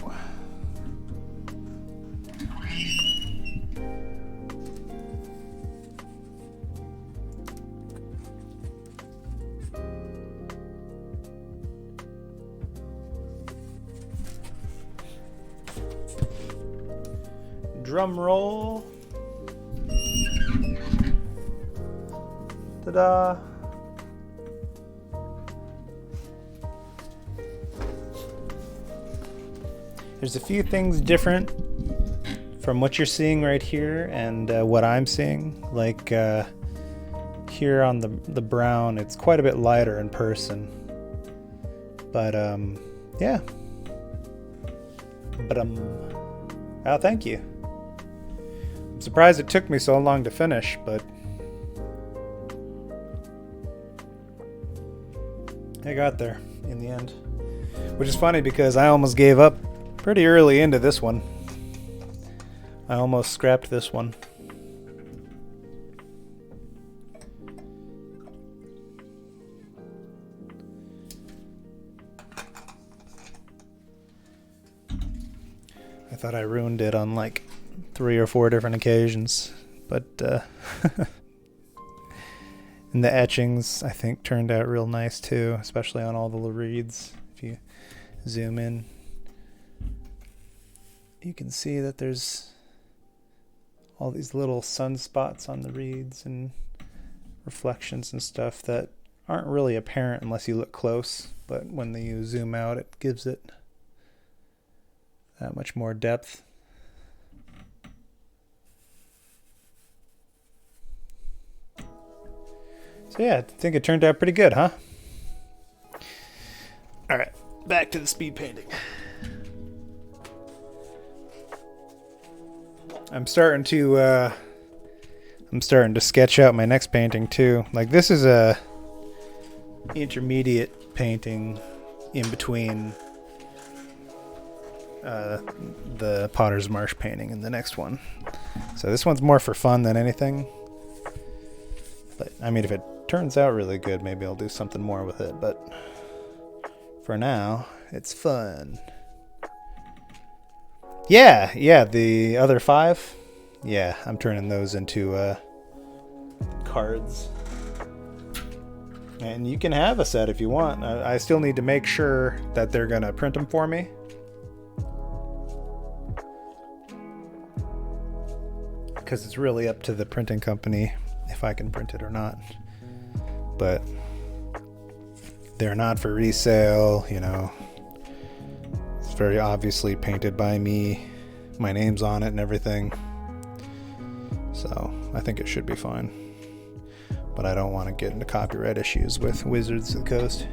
Drum roll. Ta-da. There's a few things different from what you're seeing right here and what I'm seeing. Like here on the brown, it's quite a bit lighter in person. But yeah. But oh, thank you. I'm surprised it took me so long to finish, but I got there in the end. Which is funny because I almost gave up pretty early into this one. I almost scrapped this one. I thought I ruined it on like 3 or 4 different occasions, but and the etchings I think turned out real nice too, especially on all the reeds. If you zoom in, you can see that there's all these little sunspots on the reeds and reflections and stuff that aren't really apparent unless you look close, but when you zoom out it gives it that much more depth. So yeah, I think it turned out pretty good, huh? Alright, back to the speed painting. I'm starting to sketch out my next painting too. Like this is a intermediate painting in between the Potter's Marsh painting and the next one. So this one's more for fun than anything. But I mean, if it turns out really good, maybe I'll do something more with it. But for now, it's fun. Yeah, the other 5. Yeah, I'm turning those into cards. And you can have a set if you want. I still need to make sure that they're going to print them for me. Because it's really up to the printing company if I can print it or not. But they're not for resale, you know. It's very obviously painted by me. My name's on it and everything. So I think it should be fine. But I don't want to get into copyright issues with Wizards of the Coast.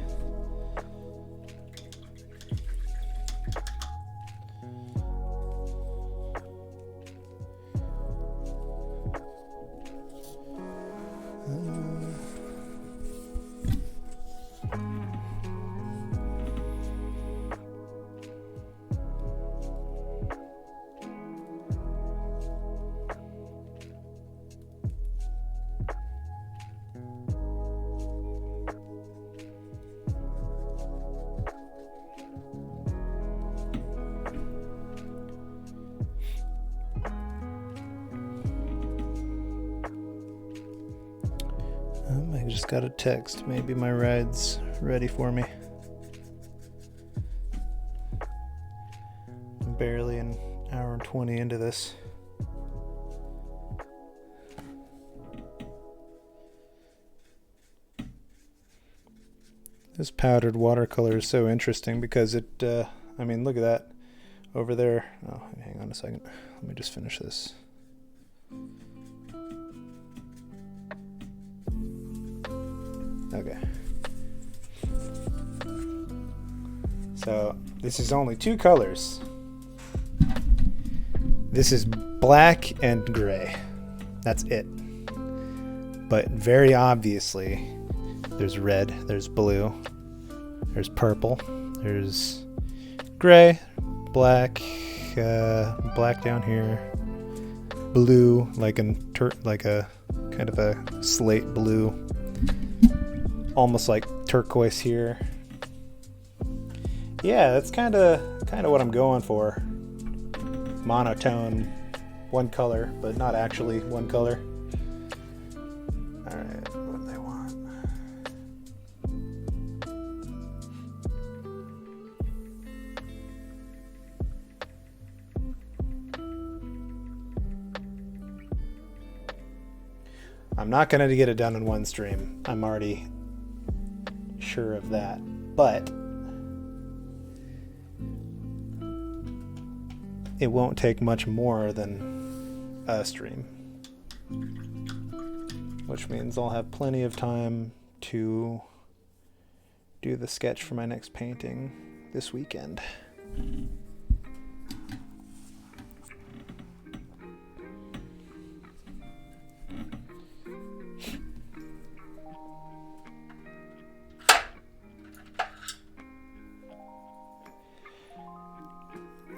I just got a text. Maybe my ride's ready for me. I'm barely an hour and 20 into this. This powdered watercolor is so interesting because it I mean, look at that over there. Oh, hang on a second. Let me just finish this. Okay. So this is only 2 colors. This is black and gray. That's it. But very obviously, there's red, there's blue, there's purple, there's gray, black, black down here, blue, like a kind of a slate blue, almost like turquoise here. Yeah, that's kind of what I'm going for. Monotone, one color, but not actually one color. All right, what do they want? I'm not going to get it done in one stream. I'm already sure of that, but it won't take much more than a stream, which means I'll have plenty of time to do the sketch for my next painting this weekend.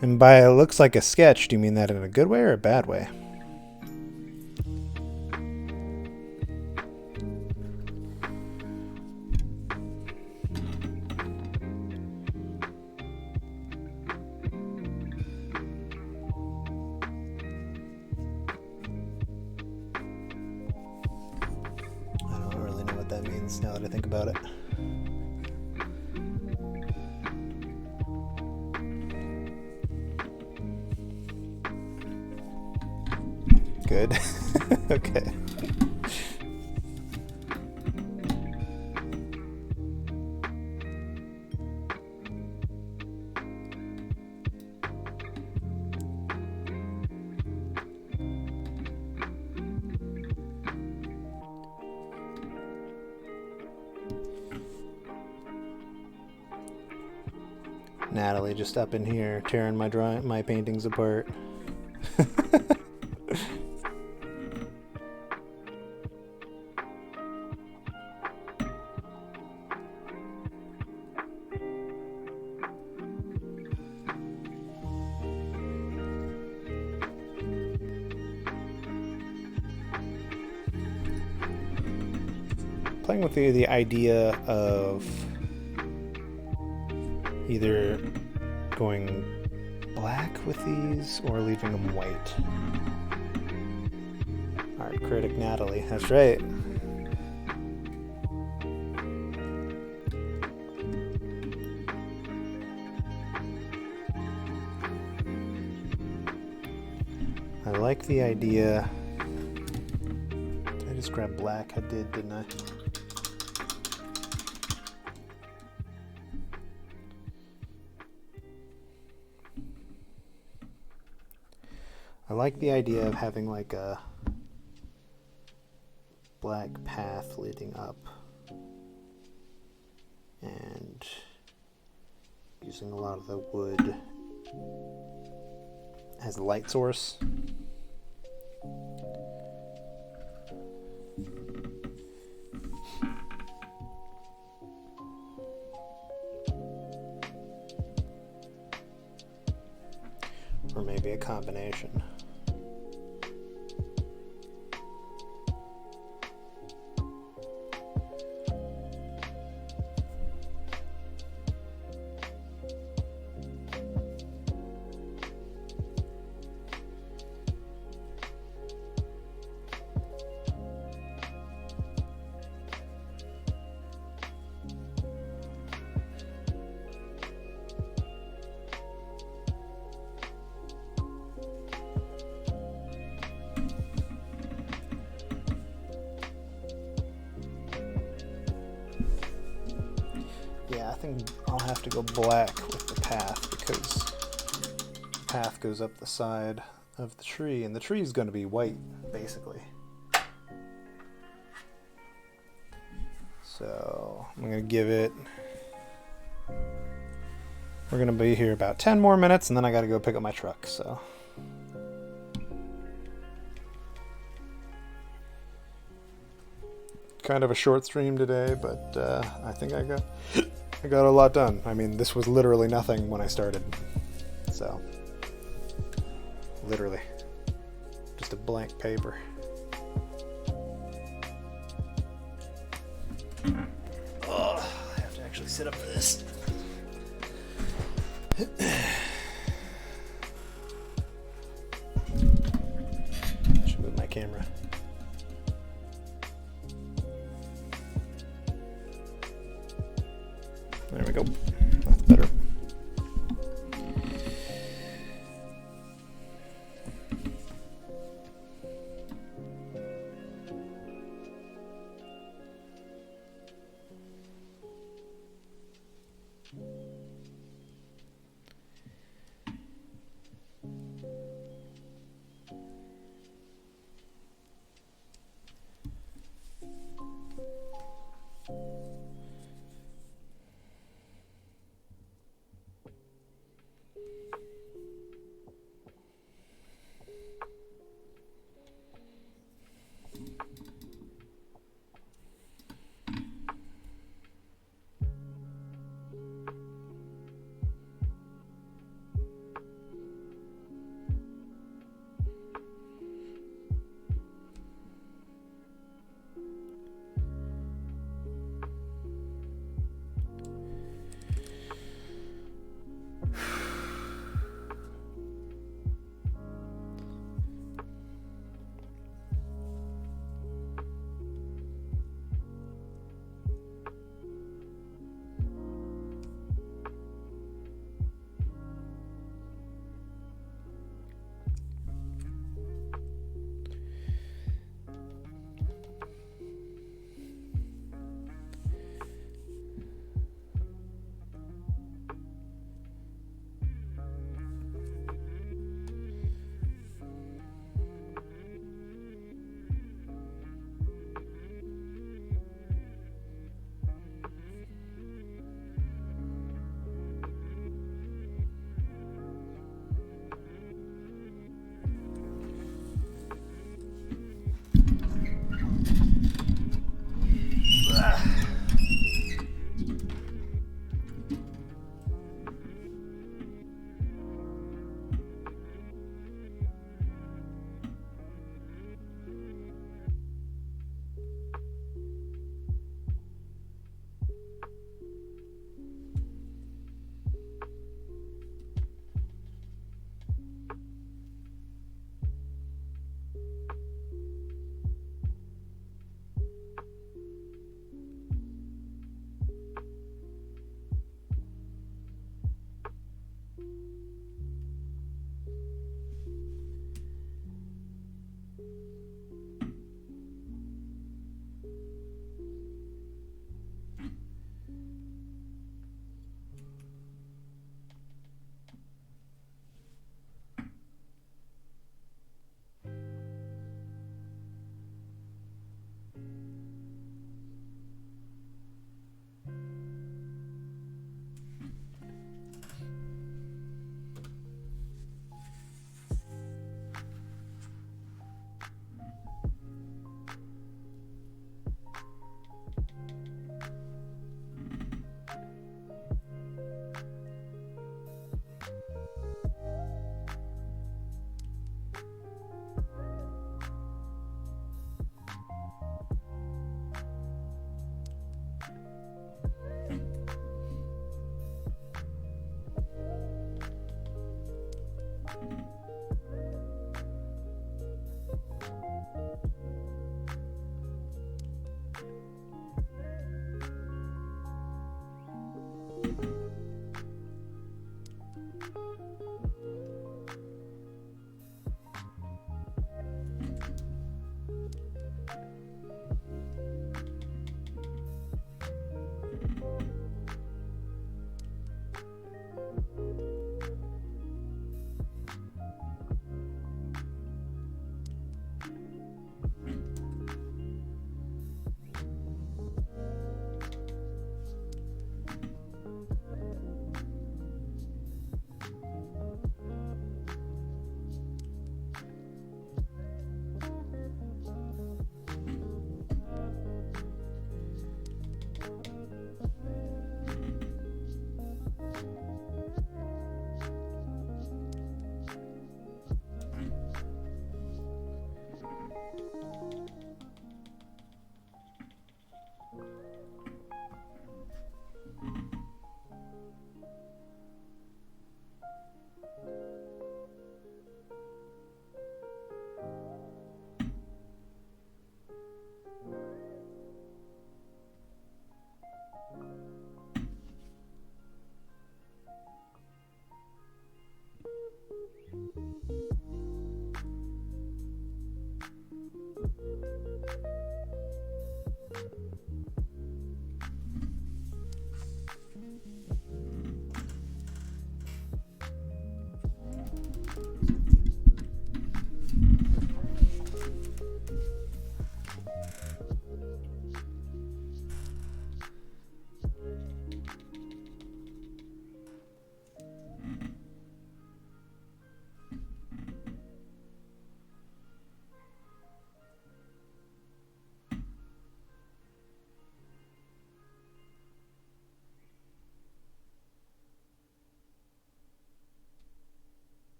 And by it looks like a sketch, do you mean that in a good way or a bad way? I don't really know what that means now that I think about it. Good. Okay. Natalie just up in here tearing my paintings apart. Playing with the idea of either going black with these or leaving them white. Art critic Natalie, that's right. I like the idea. Did I just grab black? I did, didn't I? I like the idea of having like a black path leading up and using a lot of the wood as a light source. Or maybe a combination. Yeah, I think I'll have to go black with the path. path, because the path goes up the side of the tree, and the tree is going to be white, basically. So I'm going to give it... We're going to be here about 10 more minutes, and then I got to go pick up my truck, so... Kind of a short stream today, but I think I got a lot done. I mean, this was literally nothing when I started, so literally just a blank paper. Oh, I have to actually sit up for this. Should move my camera. There we go. That's better.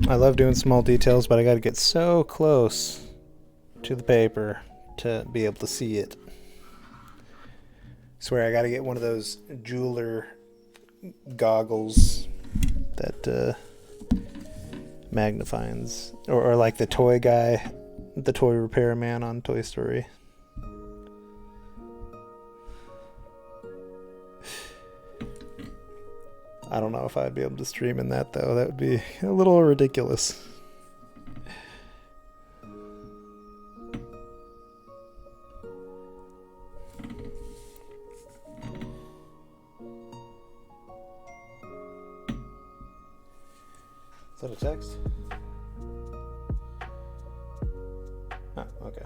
I love doing small details, but I gotta get so close to the paper to be able to see it. Swear I gotta get one of those jeweler goggles that magnifies, or like the toy guy, the toy repair man on Toy Story. I don't know if I'd be able to stream in that though. That would be a little ridiculous. Is that a text? Oh, okay.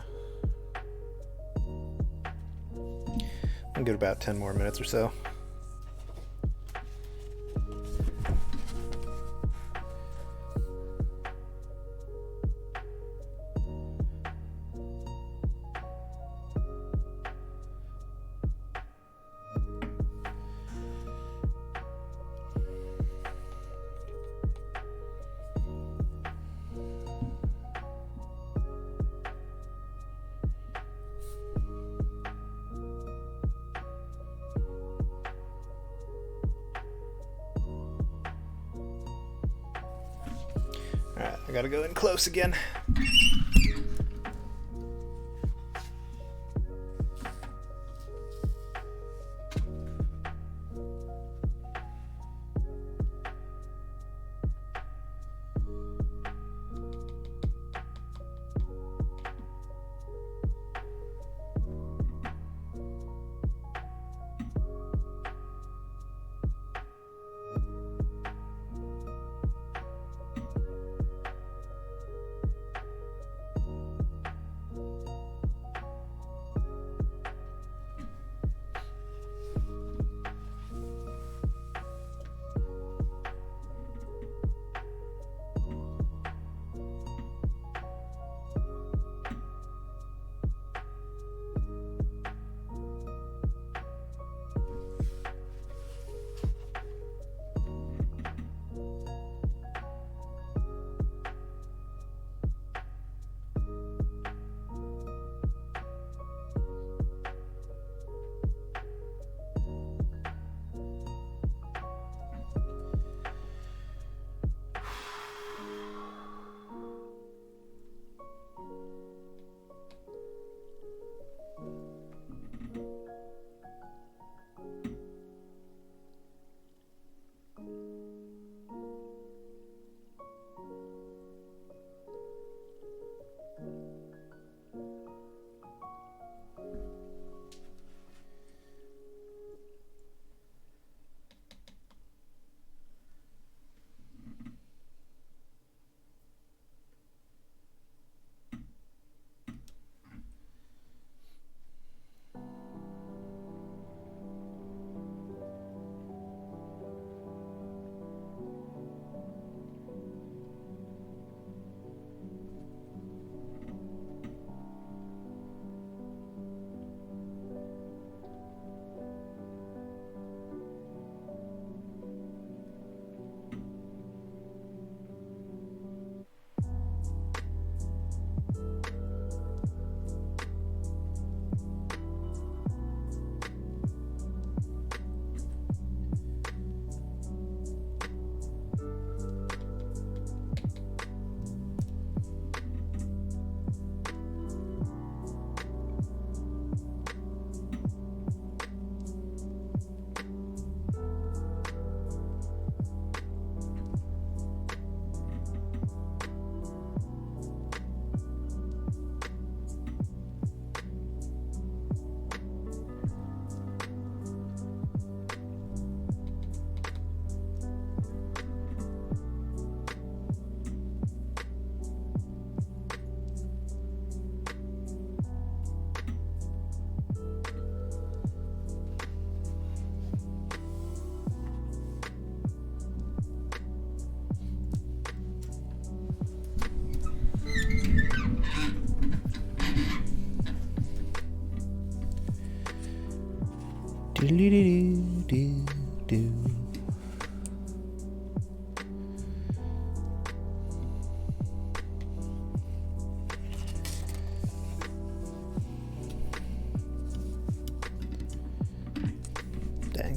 I'll give it about 10 more minutes or so. Alright, I gotta go in close again.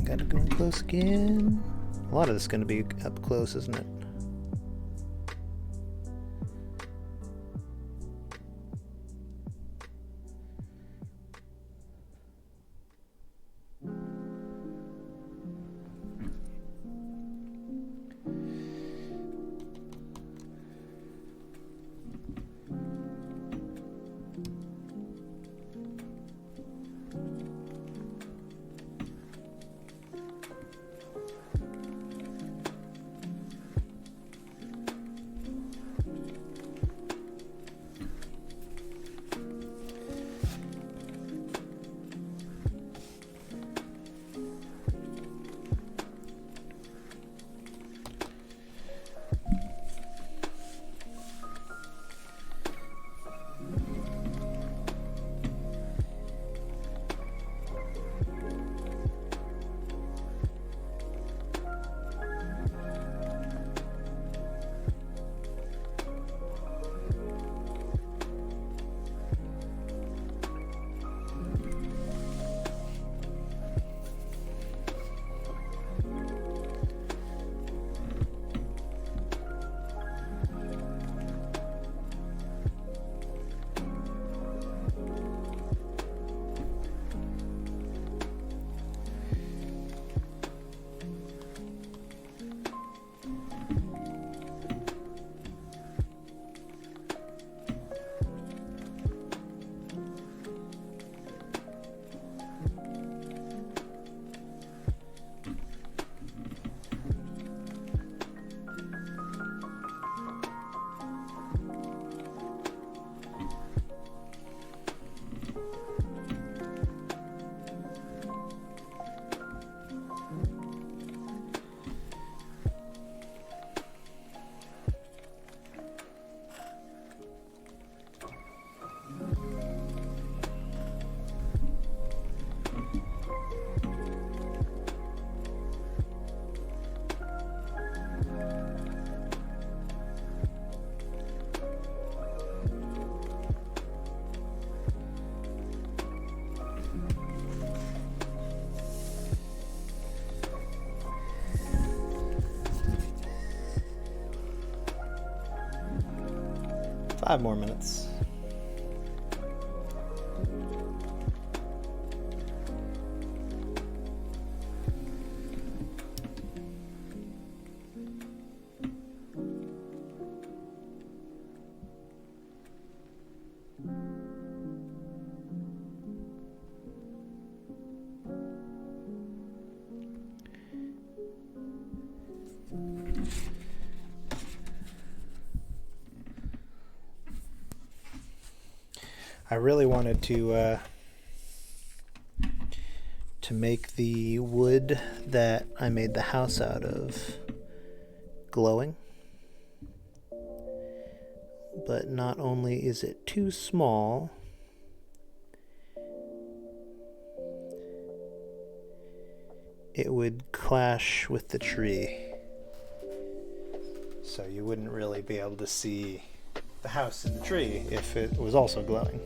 Gotta go close again. A lot of this is going to be up close, isn't it? Five more minutes. I really wanted to make the wood that I made the house out of glowing. But not only is it too small, it would clash with the tree. So you wouldn't really be able to see the house in the tree if it was also glowing.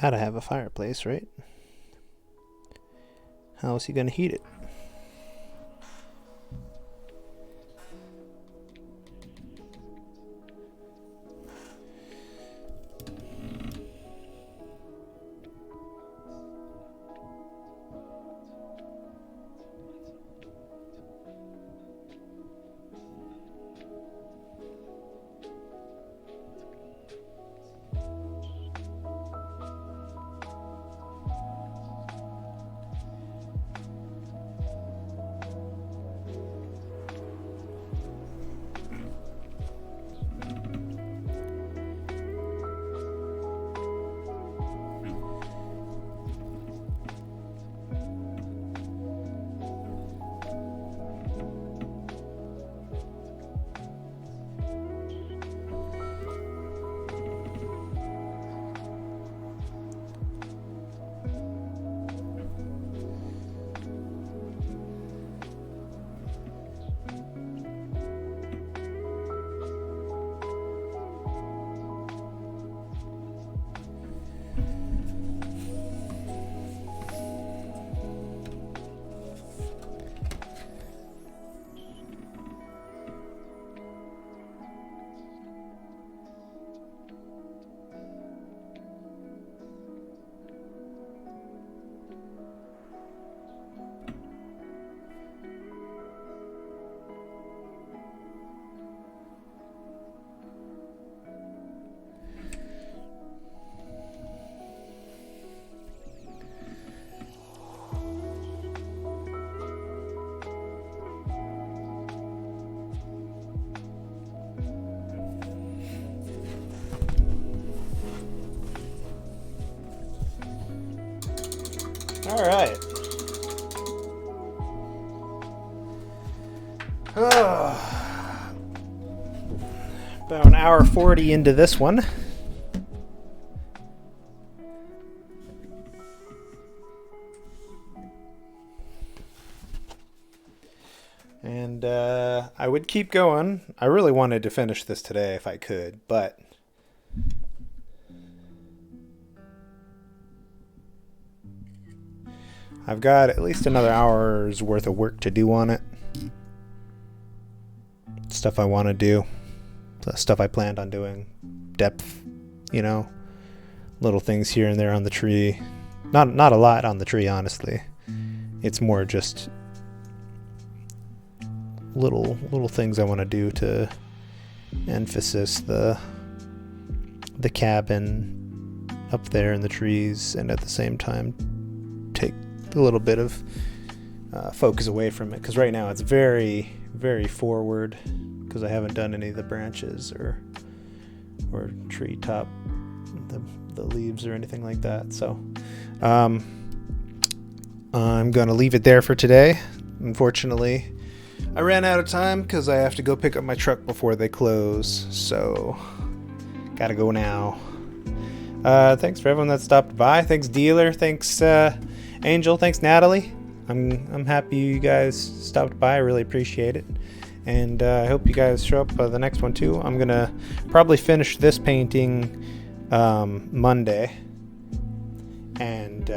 Gotta have a fireplace, right? How is he gonna heat it? All right. About an hour 40 into this one. And I would keep going. I really wanted to finish this today if I could, but I've got at least another hour's worth of work to do on it. Stuff I want to do. The stuff I planned on doing. Depth, little things here and there on the tree. Not a lot on the tree, honestly. It's more just little things I want to do to emphasize the cabin up there in the trees, and at the same time take a little bit of focus away from it, because right now it's very, very forward, because I haven't done any of the branches or tree top, the leaves or anything like that. So I'm gonna leave it there for today. Unfortunately, I ran out of time because I have to go pick up my truck before they close, so gotta go now. Thanks for everyone that stopped by. Thanks, Dealer. Thanks, Angel. Thanks, Natalie. I'm happy you guys stopped by. I really appreciate it, and I hope you guys show up the next one too. I'm gonna probably finish this painting Monday, and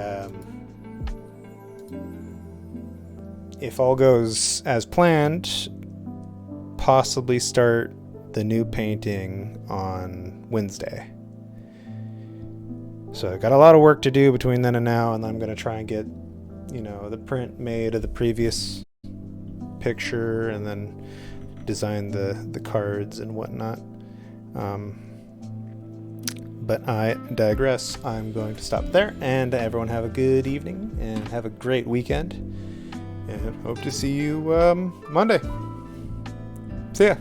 if all goes as planned, possibly start the new painting on Wednesday. So I got a lot of work to do between then and now, and I'm going to try and get, the print made of the previous picture, and then design the cards and whatnot. But I digress. I'm going to stop there, and everyone have a good evening and have a great weekend, and hope to see you Monday. See ya.